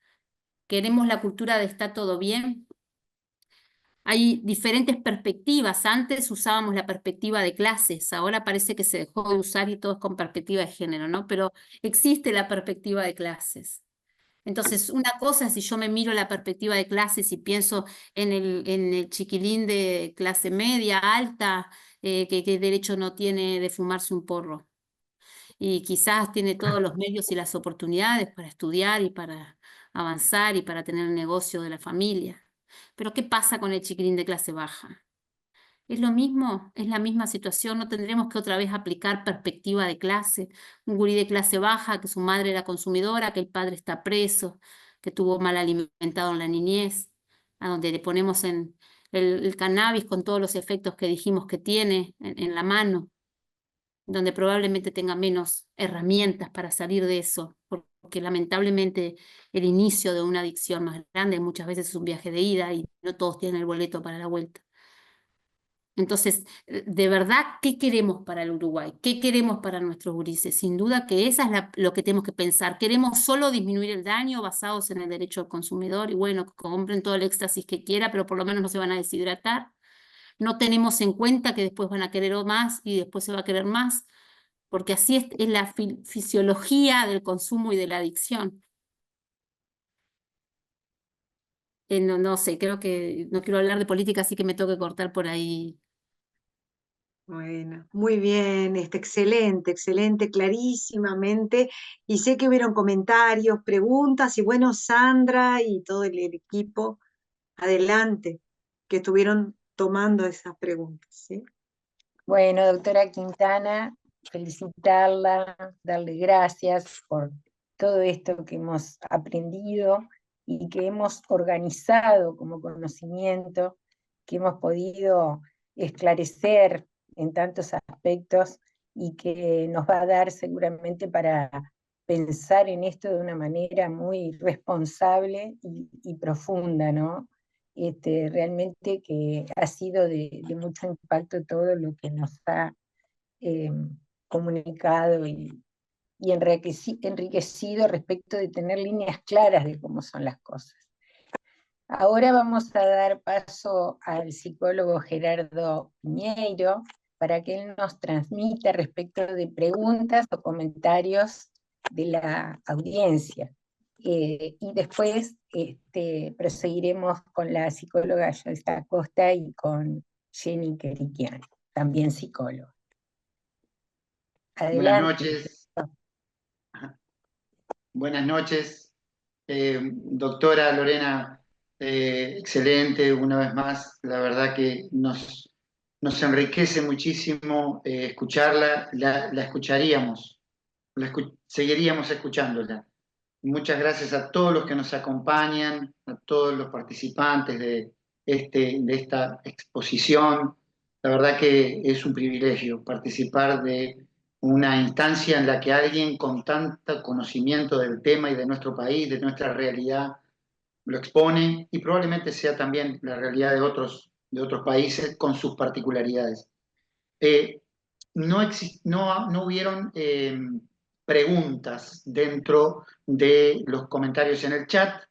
¿Queremos la cultura de está todo bien? Hay diferentes perspectivas. Antes usábamos la perspectiva de clases, ahora parece que se dejó de usar y todo es con perspectiva de género, ¿no? Pero existe la perspectiva de clases. Entonces, una cosa es si yo me miro la perspectiva de clases y pienso en el chiquilín de clase media, alta, que derecho no tiene de fumarse un porro. Y quizás tiene todos los medios y las oportunidades para estudiar y para avanzar y para tener el negocio de la familia. Pero ¿qué pasa con el chiquilín de clase baja? ¿Es lo mismo? ¿Es la misma situación? ¿No tendremos que otra vez aplicar perspectiva de clase? Un gurí de clase baja, que su madre era consumidora, que el padre está preso, que estuvo mal alimentado en la niñez, a donde le ponemos en el cannabis con todos los efectos que dijimos que tiene en la mano, donde probablemente tenga menos herramientas para salir de eso, porque lamentablemente el inicio de una adicción más grande muchas veces es un viaje de ida y no todos tienen el boleto para la vuelta. Entonces, de verdad, ¿qué queremos para el Uruguay? ¿Qué queremos para nuestros gurises? Sin duda que esa es lo que tenemos que pensar. ¿Queremos solo disminuir el daño basados en el derecho del consumidor? Y bueno, que compren todo el éxtasis que quiera, pero por lo menos no se van a deshidratar. No tenemos en cuenta que después van a querer más y después se va a querer más, porque así es la fisiología del consumo y de la adicción. No, no sé, creo que no quiero hablar de política, así que me tengo que cortar por ahí. Bueno, muy bien, excelente, excelente, clarísimamente. Y sé que hubieron comentarios, preguntas, y bueno, Sandra y todo el equipo, adelante, que estuvieron tomando esas preguntas, ¿sí? Bueno, doctora Quintana, felicitarla, darle gracias por todo esto que hemos aprendido y que hemos organizado como conocimiento, que hemos podido esclarecer en tantos aspectos y que nos va a dar seguramente para pensar en esto de una manera muy responsable y profunda, ¿no? Realmente que ha sido de mucho impacto todo lo que nos ha eh, comunicado y enriquecido respecto de tener líneas claras de cómo son las cosas. Ahora vamos a dar paso al psicólogo Gerardo Piñeiro para que él nos transmita respecto de preguntas o comentarios de la audiencia. Y después proseguiremos con la psicóloga Joyce Acosta y con Jenny Kerikian, también psicóloga. Buenas Adelante. noches. Buenas noches, doctora Lorena, excelente una vez más. La verdad que nos enriquece muchísimo escucharla, la escucharíamos, seguiríamos escuchándola. Muchas gracias a todos los que nos acompañan, a todos los participantes de esta exposición. La verdad que es un privilegio participar de una instancia en la que alguien con tanto conocimiento del tema y de nuestro país, de nuestra realidad, lo expone, y probablemente sea también la realidad de otros países con sus particularidades. No hubieron preguntas dentro de los comentarios en el chat.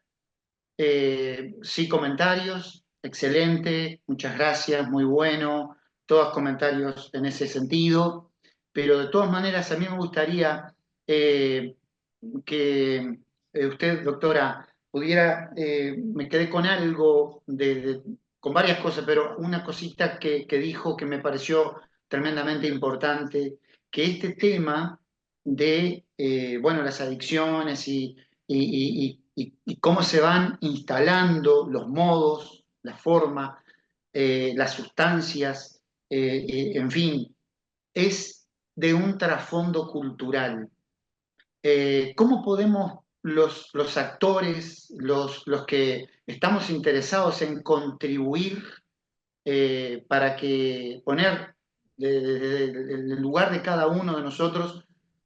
Sí, comentarios, excelente, muchas gracias, muy bueno, todos comentarios en ese sentido, pero de todas maneras a mí me gustaría que usted, doctora, pudiera, me quedé con algo, con varias cosas, pero una cosita que dijo que me pareció tremendamente importante, que este tema de, bueno, las adicciones y cómo se van instalando los modos, la forma, las sustancias, en fin, es de un trasfondo cultural. ¿Cómo podemos los actores, los que estamos interesados en contribuir para que poner desde el lugar de cada uno de nosotros,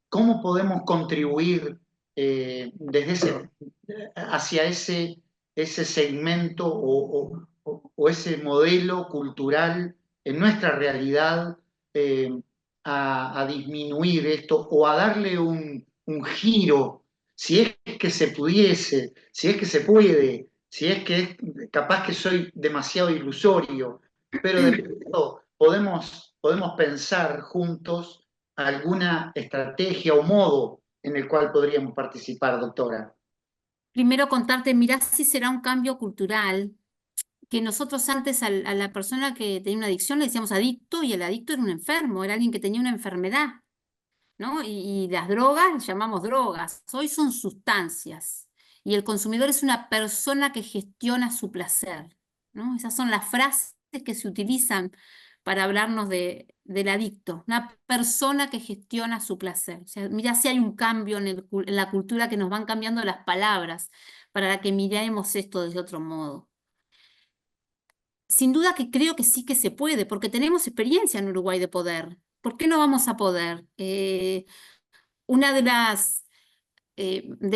cómo podemos contribuir hacia ese segmento o ese modelo cultural en nuestra realidad, a disminuir esto o a darle un giro, si es que se pudiese, si es que se puede, si es que es capaz que soy demasiado ilusorio, pero de pronto podemos pensar juntos alguna estrategia o modo en el cual podríamos participar, doctora. Primero contarte, mirá si será un cambio cultural, que nosotros antes a la persona que tenía una adicción le decíamos adicto, y el adicto era un enfermo, era alguien que tenía una enfermedad, ¿no? Y las drogas, las llamamos drogas, hoy son sustancias, y el consumidor es una persona que gestiona su placer, ¿no? Esas son las frases que se utilizan para hablarnos del adicto, una persona que gestiona su placer. O sea, mirá si hay un cambio en la cultura, que nos van cambiando las palabras para que miremos esto desde otro modo. Sin duda que creo que sí que se puede, porque tenemos experiencia en Uruguay de poder. ¿Por qué no vamos a poder? Una de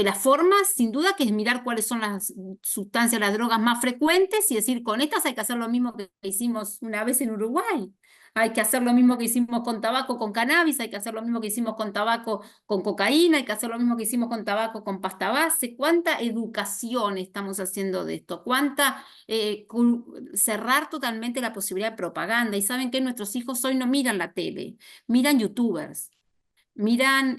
las formas, sin duda, que es mirar cuáles son las sustancias, las drogas más frecuentes, y decir, con estas hay que hacer lo mismo que hicimos una vez en Uruguay. Hay que hacer lo mismo que hicimos con tabaco, con cannabis, hay que hacer lo mismo que hicimos con tabaco, con cocaína, hay que hacer lo mismo que hicimos con tabaco, con pasta base. ¿Cuánta educación estamos haciendo de esto? ¿Cuánta cerrar totalmente la posibilidad de propaganda? Y saben que nuestros hijos hoy no miran la tele, miran youtubers. Miran,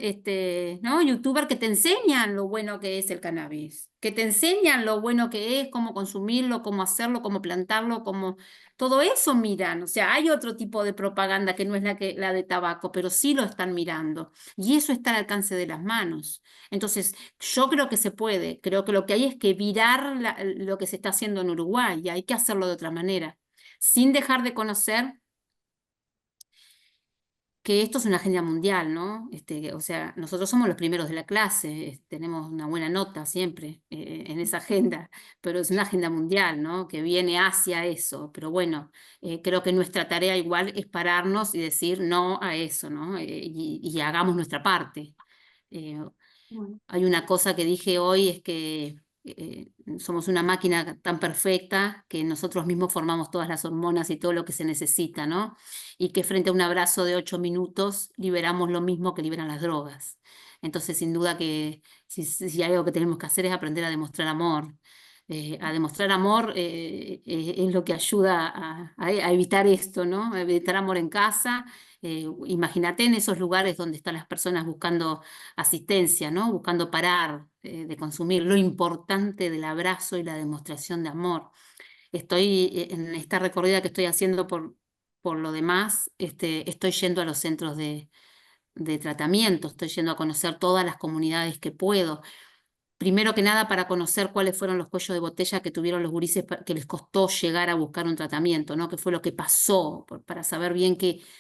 ¿no? Youtubers que te enseñan lo bueno que es el cannabis, que te enseñan lo bueno que es, cómo consumirlo, cómo hacerlo, cómo plantarlo, cómo... Todo eso miran. O sea, hay otro tipo de propaganda que no es la de tabaco, pero sí lo están mirando. Y eso está al alcance de las manos. Entonces, yo creo que se puede. Creo que lo que hay es que virar lo que se está haciendo en Uruguay, y hay que hacerlo de otra manera, sin dejar de conocer que esto es una agenda mundial, ¿no? O sea, nosotros somos los primeros de la clase, tenemos una buena nota siempre en esa agenda, pero es una agenda mundial, ¿no? Que viene hacia eso. Pero bueno, creo que nuestra tarea igual es pararnos y decir no a eso, ¿no? Y hagamos nuestra parte. Hay una cosa que dije hoy, es que somos una máquina tan perfecta que nosotros mismos formamos todas las hormonas y todo lo que se necesita, ¿no? Y que frente a un abrazo de 8 minutos liberamos lo mismo que liberan las drogas. Entonces, sin duda que si hay algo que tenemos que hacer es aprender a demostrar amor. a demostrar amor es lo que ayuda a evitar esto, ¿no? A evitar amor en casa. Imagínate en esos lugares donde están las personas buscando asistencia, ¿no? Buscando parar de consumir, lo importante del abrazo y la demostración de amor. Estoy en esta recorrida que estoy haciendo por lo demás, estoy yendo a los centros de tratamiento, estoy yendo a conocer todas las comunidades que puedo. Primero que nada para conocer cuáles fueron los cuellos de botella que tuvieron los gurises que les costó llegar a buscar un tratamiento, ¿no? ¿Qué fue lo que pasó? Para saber bien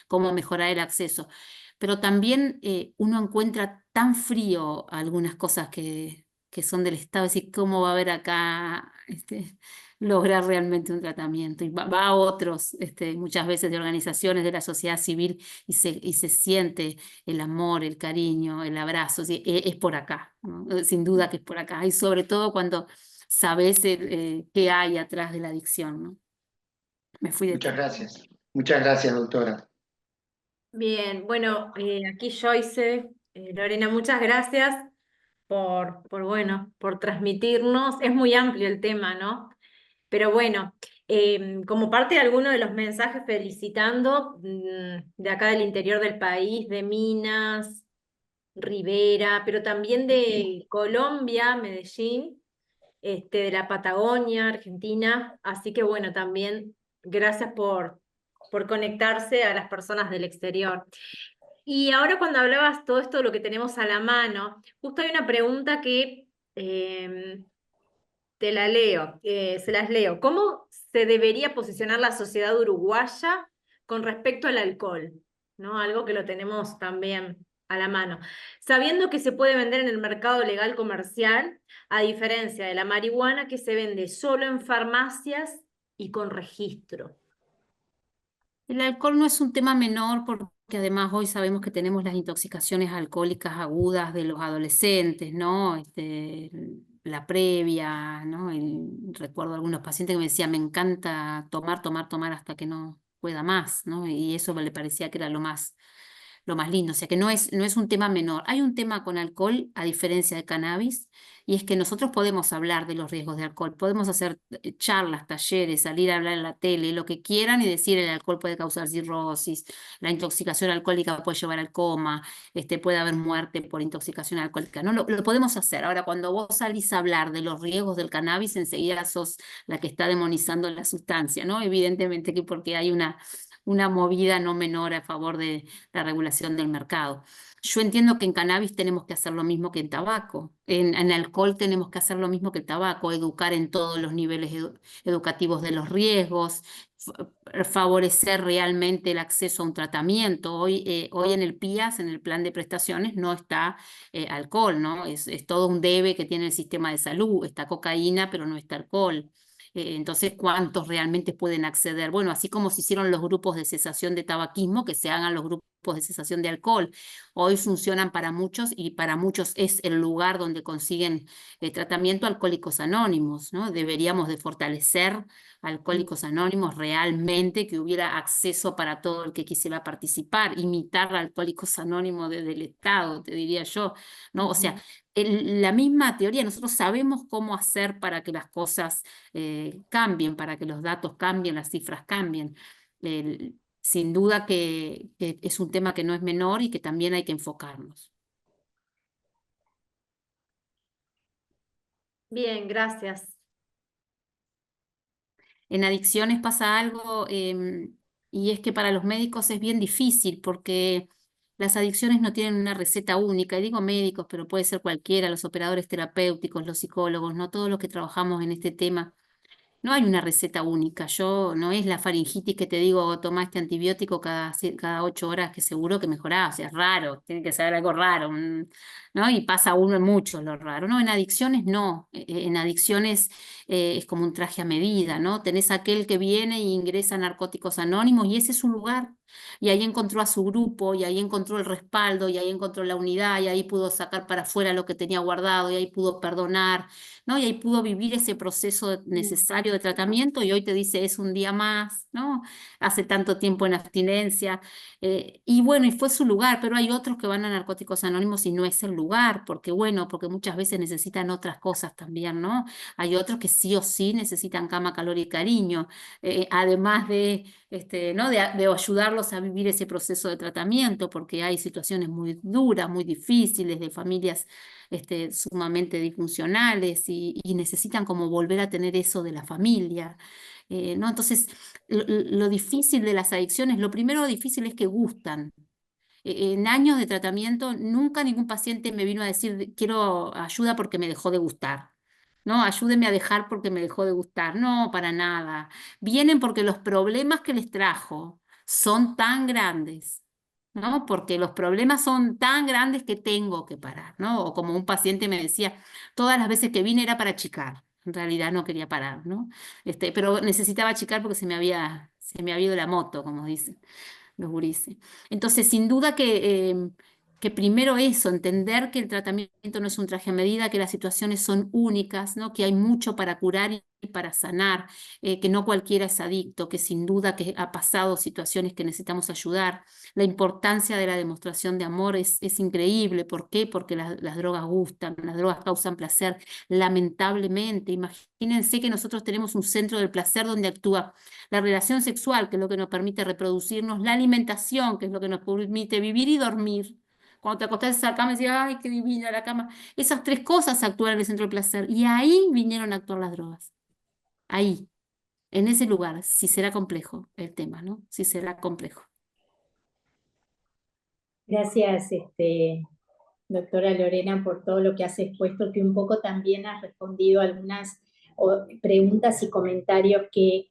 cómo mejorar el acceso. Pero también uno encuentra tan frío algunas cosas que son del Estado, es decir, cómo va a haber acá lograr realmente un tratamiento. Y va a otros, muchas veces de organizaciones de la sociedad civil y se siente el amor, el cariño, el abrazo, ¿sí? Es por acá, ¿no? Sin duda que es por acá, y sobre todo cuando sabes qué hay atrás de la adicción, ¿no? Me fui de Muchas tema. gracias. Muchas gracias, doctora. Bien, bueno, aquí Joyce, Lorena, muchas gracias bueno, por transmitirnos. Es muy amplio el tema, ¿no? Pero bueno, como parte de alguno de los mensajes felicitando de acá del interior del país, de Minas, Rivera, pero también de Colombia, Medellín, de la Patagonia, Argentina. Así que bueno, también gracias por conectarse a las personas del exterior. Y ahora cuando hablabas todo esto de lo que tenemos a la mano, justo hay una pregunta que te la leo, se las leo. ¿Cómo se debería posicionar la sociedad uruguaya con respecto al alcohol? ¿No? Algo que lo tenemos también a la mano. Sabiendo que se puede vender en el mercado legal comercial, a diferencia de la marihuana que se vende solo en farmacias y con registro. El alcohol no es un tema menor porque además hoy sabemos que tenemos las intoxicaciones alcohólicas agudas de los adolescentes, ¿no? La previa, ¿no? Recuerdo algunos pacientes que me decían, me encanta tomar, tomar, tomar hasta que no pueda más, ¿no? Y eso le parecía que era lo más lindo, o sea que no es un tema menor. Hay un tema con alcohol, a diferencia de cannabis, y es que nosotros podemos hablar de los riesgos de alcohol, podemos hacer charlas, talleres, salir a hablar en la tele, lo que quieran y decir el alcohol puede causar cirrosis, la intoxicación alcohólica puede llevar al coma, puede haber muerte por intoxicación alcohólica. No, lo podemos hacer. Ahora, cuando vos salís a hablar de los riesgos del cannabis, enseguida sos la que está demonizando la sustancia, ¿no? Evidentemente que porque hay una movida no menor a favor de la regulación del mercado. Yo entiendo que en cannabis tenemos que hacer lo mismo que en tabaco, en alcohol tenemos que hacer lo mismo que el tabaco, educar en todos los niveles educativos de los riesgos, favorecer realmente el acceso a un tratamiento. Hoy en el PIAS, en el plan de prestaciones, no está alcohol, ¿no? Es todo un debe que tiene el sistema de salud, está cocaína, pero no está alcohol. Entonces, ¿cuántos realmente pueden acceder? Bueno, así como se hicieron los grupos de cesación de tabaquismo, que se hagan los grupos de cesación de alcohol. Hoy funcionan para muchos y para muchos es el lugar donde consiguen tratamiento Alcohólicos Anónimos, ¿no? Deberíamos de fortalecer Alcohólicos Anónimos realmente, que hubiera acceso para todo el que quisiera participar, imitar a Alcohólicos Anónimos desde el Estado, te diría yo, ¿no? O sea, la misma teoría, nosotros sabemos cómo hacer para que las cosas cambien, para que los datos cambien, las cifras cambien. Sin duda que es un tema que no es menor y que también hay que enfocarnos. Bien, gracias. En adicciones pasa algo y es que para los médicos es bien difícil porque las adicciones no tienen una receta única, y digo médicos, pero puede ser cualquiera, los operadores terapéuticos, los psicólogos, no todos los que trabajamos en este tema. No hay una receta única. No es la faringitis que te digo, toma este antibiótico cada 8 horas que seguro que mejorás. O sea, es raro, tiene que ser algo raro, ¿no? Y pasa uno en muchos lo raro. No, en adicciones no. En adicciones es como un traje a medida, ¿no? Tenés aquel que viene e ingresa a Narcóticos Anónimos y ese es su lugar. Y ahí encontró a su grupo, y ahí encontró el respaldo, y ahí encontró la unidad, y ahí pudo sacar para afuera lo que tenía guardado, y ahí pudo perdonar, ¿no? Y ahí pudo vivir ese proceso necesario de tratamiento, y hoy te dice, es un día más, ¿no? Hace tanto tiempo en abstinencia, y bueno, y fue su lugar, pero hay otros que van a Narcóticos Anónimos y no es el lugar, porque bueno, porque muchas veces necesitan otras cosas también, ¿no? Hay otros que sí o sí necesitan cama, calor y cariño, además de ¿no? de ayudarlos a vivir ese proceso de tratamiento, porque hay situaciones muy duras, muy difíciles, de familias sumamente disfuncionales y necesitan como volver a tener eso de la familia. ¿No? Entonces, lo difícil de las adicciones, lo primero difícil es que gustan. En años de tratamiento, nunca ningún paciente me vino a decir, quiero ayuda porque me dejó de gustar. No, ayúdeme a dejar porque me dejó de gustar. No, para nada. Vienen porque los problemas que les trajo son tan grandes, ¿no? Porque los problemas son tan grandes que tengo que parar, ¿no? O como un paciente me decía, todas las veces que vine era para achicar. En realidad no quería parar, ¿no? Pero necesitaba achicar porque se me había ido la moto, como dicen los gurises. Entonces, sin duda que primero eso, entender que el tratamiento no es un traje a medida, que las situaciones son únicas, ¿no? Que hay mucho para curar y para sanar, que no cualquiera es adicto, que sin duda que ha pasado situaciones que necesitamos ayudar. La importancia de la demostración de amor es increíble. ¿Por qué? Porque las drogas gustan, las drogas causan placer, lamentablemente. Imagínense que nosotros tenemos un centro del placer donde actúa la relación sexual, que es lo que nos permite reproducirnos, la alimentación, que es lo que nos permite vivir y dormir. Cuando te acostás en esa cama y decís, ay, qué divina la cama. Esas tres cosas actúan en el centro del placer. Y ahí vinieron a actuar las drogas. Ahí, en ese lugar. Si será complejo el tema, ¿no? Si será complejo. Gracias, doctora Lorena, por todo lo que has expuesto, que un poco también has respondido a algunas preguntas y comentarios que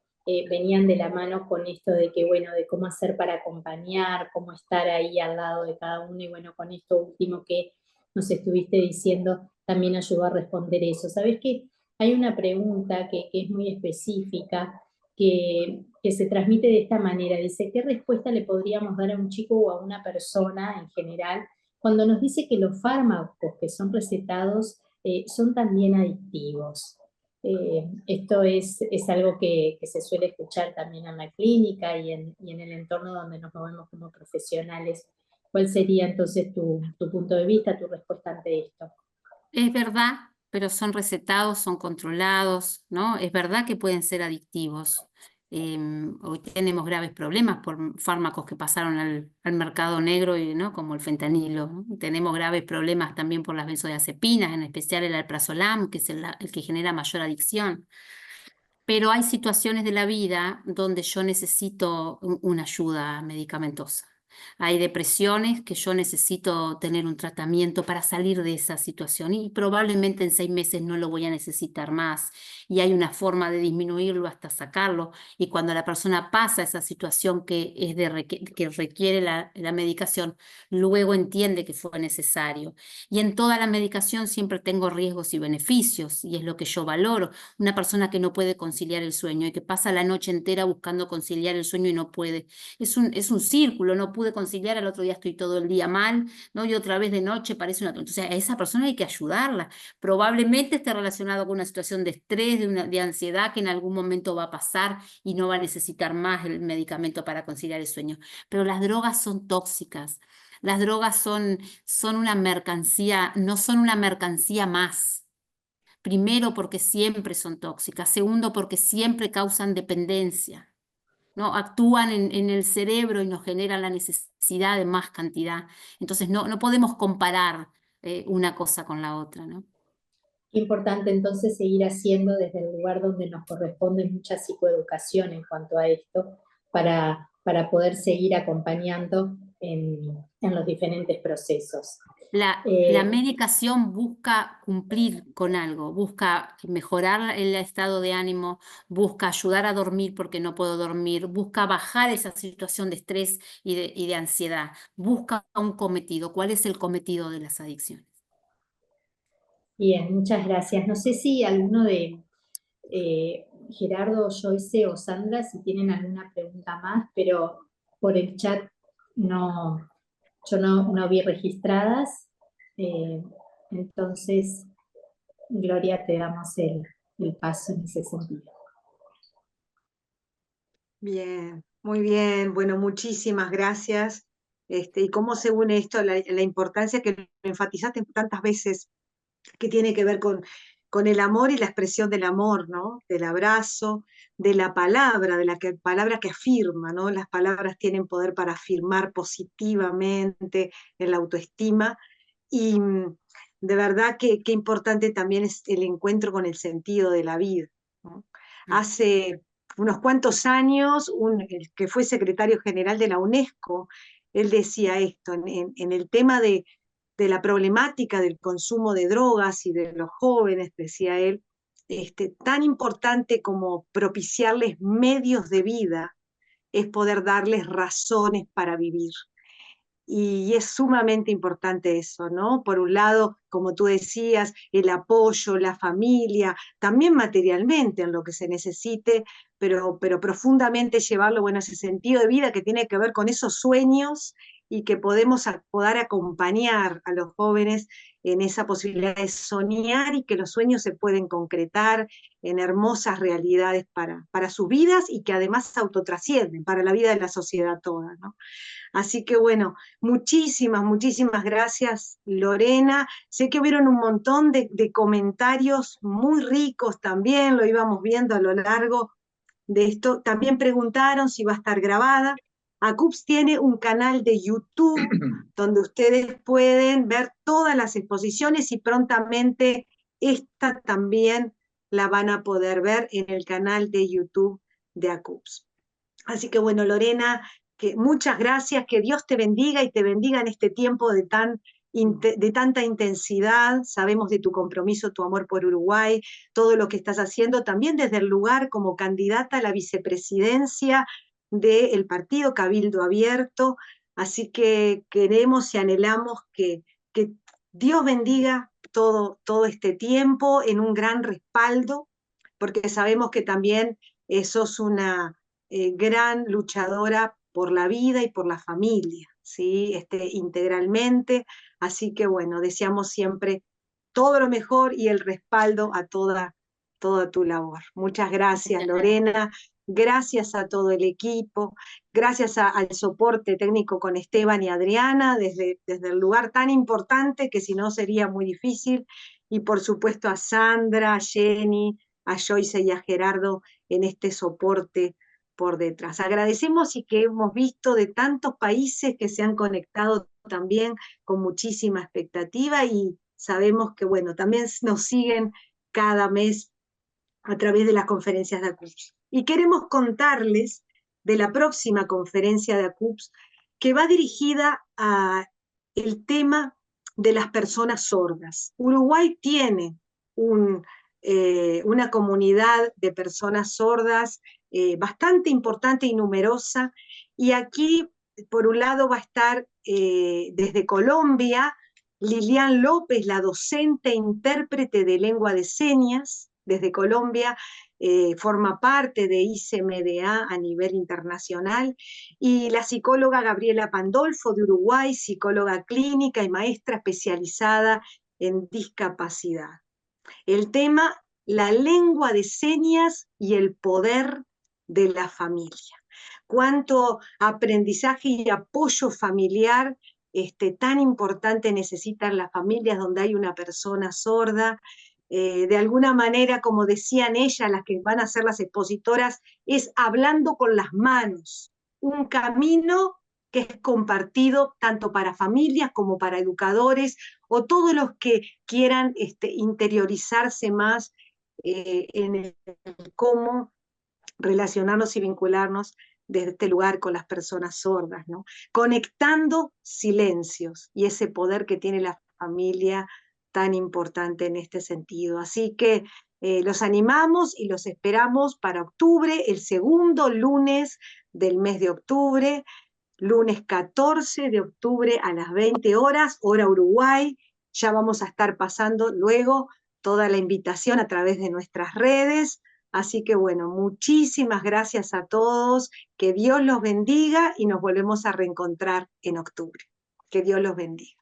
venían de la mano con esto de que, bueno, de cómo hacer para acompañar, cómo estar ahí al lado de cada uno, y bueno, con esto último que nos estuviste diciendo, también ayudó a responder eso. ¿Sabes qué? Hay una pregunta que es muy específica, que se transmite de esta manera. Dice, ¿qué respuesta le podríamos dar a un chico o a una persona en general cuando nos dice que los fármacos que son recetados son también adictivos? Esto es algo que se suele escuchar también en la clínica y en el entorno donde nos movemos como profesionales. ¿Cuál sería entonces tu punto de vista, tu respuesta ante esto? Es verdad, pero son recetados, son controlados, ¿no? Es verdad que pueden ser adictivos. Hoy tenemos graves problemas por fármacos que pasaron al mercado negro, ¿no? Como el fentanilo, ¿no? Tenemos graves problemas también por las benzodiazepinas, en especial el alprazolam, que es el que genera mayor adicción. Pero hay situaciones de la vida donde yo necesito una ayuda medicamentosa. Hay depresiones que yo necesito tener un tratamiento para salir de esa situación y probablemente en 6 meses no lo voy a necesitar más y hay una forma de disminuirlo hasta sacarlo, y cuando la persona pasa esa situación que requiere la medicación, luego entiende que fue necesario. Y en toda la medicación siempre tengo riesgos y beneficios y es lo que yo valoro. Una persona que no puede conciliar el sueño y que pasa la noche entera buscando conciliar el sueño y no puede. Es un círculo, no pude conciliar, al otro día estoy todo el día mal, ¿no? Y otra vez de noche parece una... Entonces a esa persona hay que ayudarla. Probablemente esté relacionado con una situación de estrés, de ansiedad que en algún momento va a pasar y no va a necesitar más el medicamento para conciliar el sueño. Pero las drogas son tóxicas. Las drogas son una mercancía, no son una mercancía más. Primero, porque siempre son tóxicas. Segundo, porque siempre causan dependencia, ¿no? Actúan en el cerebro y nos generan la necesidad de más cantidad. Entonces, no podemos comparar una cosa con la otra, ¿no? Qué importante entonces seguir haciendo desde el lugar donde nos corresponde mucha psicoeducación en cuanto a esto, para poder seguir acompañando en los diferentes procesos. La medicación busca cumplir con algo, busca mejorar el estado de ánimo, busca ayudar a dormir porque no puedo dormir, busca bajar esa situación de estrés y de ansiedad, busca un cometido. ¿Cuál es el cometido de las adicciones? Bien, muchas gracias. No sé si alguno de Gerardo, Joyce o Sandra, si tienen alguna pregunta más, pero por el chat yo no vi registradas, entonces, Gloria, te damos el paso en ese sentido. Bien, muy bien. Bueno, muchísimas gracias. Y cómo se une esto, la importancia que enfatizaste tantas veces, que tiene que ver con el amor y la expresión del amor, ¿no? Del abrazo, de la palabra, palabra que afirma, ¿no? Las palabras tienen poder para afirmar positivamente en la autoestima, y de verdad que importante también es el encuentro con el sentido de la vida, ¿no? Hace unos cuantos años, el que fue secretario general de la UNESCO, él decía esto, en el tema de la problemática del consumo de drogas y de los jóvenes, decía él, tan importante como propiciarles medios de vida es poder darles razones para vivir. Y es sumamente importante eso, ¿no? Por un lado, como tú decías, el apoyo, la familia, también materialmente en lo que se necesite, pero profundamente llevarlo, bueno, a ese sentido de vida que tiene que ver con esos sueños, y que podemos poder acompañar a los jóvenes en esa posibilidad de soñar, y que los sueños se pueden concretar en hermosas realidades para sus vidas, y que además autotrascienden para la vida de la sociedad toda, ¿no? Así que bueno, muchísimas gracias, Lorena. Sé que hubieron un montón de comentarios muy ricos también, lo íbamos viendo a lo largo de esto. También preguntaron si va a estar grabada. ACUPS tiene un canal de YouTube donde ustedes pueden ver todas las exposiciones, y prontamente esta también la van a poder ver en el canal de YouTube de ACUPS. Así que bueno, Lorena, que muchas gracias, que Dios te bendiga, y te bendiga en este tiempo de tanta intensidad. Sabemos de tu compromiso, tu amor por Uruguay, todo lo que estás haciendo, también desde el lugar como candidata a la vicepresidencia del partido Cabildo Abierto. Así que queremos y anhelamos que Dios bendiga todo este tiempo en un gran respaldo, porque sabemos que también sos una gran luchadora por la vida y por la familia, ¿sí? Integralmente. Así que bueno, deseamos siempre todo lo mejor y el respaldo a toda tu labor. Muchas gracias, Lorena. Gracias a todo el equipo, gracias al soporte técnico con Esteban y Adriana, desde el lugar tan importante que si no sería muy difícil, y por supuesto a Sandra, a Jenny, a Joyce y a Gerardo en este soporte por detrás. Agradecemos, y que hemos visto de tantos países que se han conectado también con muchísima expectativa, y sabemos que bueno, también nos siguen cada mes a través de las conferencias de ACUPS. Y queremos contarles de la próxima conferencia de ACUPS, que va dirigida a el tema de las personas sordas. Uruguay tiene una comunidad de personas sordas bastante importante y numerosa, y aquí, por un lado, va a estar desde Colombia Lilian López, la docente e intérprete de lengua de señas desde Colombia, forma parte de ICMDA a nivel internacional, y la psicóloga Gabriela Pandolfo de Uruguay, psicóloga clínica y maestra especializada en discapacidad. El tema, la lengua de señas y el poder de la familia. Cuánto aprendizaje y apoyo familiar tan importante necesitan las familias donde hay una persona sorda. De alguna manera, como decían ellas, las que van a ser las expositoras, es hablando con las manos, un camino que es compartido tanto para familias como para educadores, o todos los que quieran interiorizarse más en el cómo relacionarnos y vincularnos desde este lugar con las personas sordas, ¿no? Conectando silencios y ese poder que tiene la familia tan importante en este sentido. Así que los animamos y los esperamos para octubre, el segundo lunes del mes de octubre, lunes 14 de octubre a las 20 horas, hora Uruguay. Ya vamos a estar pasando luego toda la invitación a través de nuestras redes Así que bueno, muchísimas gracias a todos, que Dios los bendiga y nos volvemos a reencontrar en octubre. Que Dios los bendiga.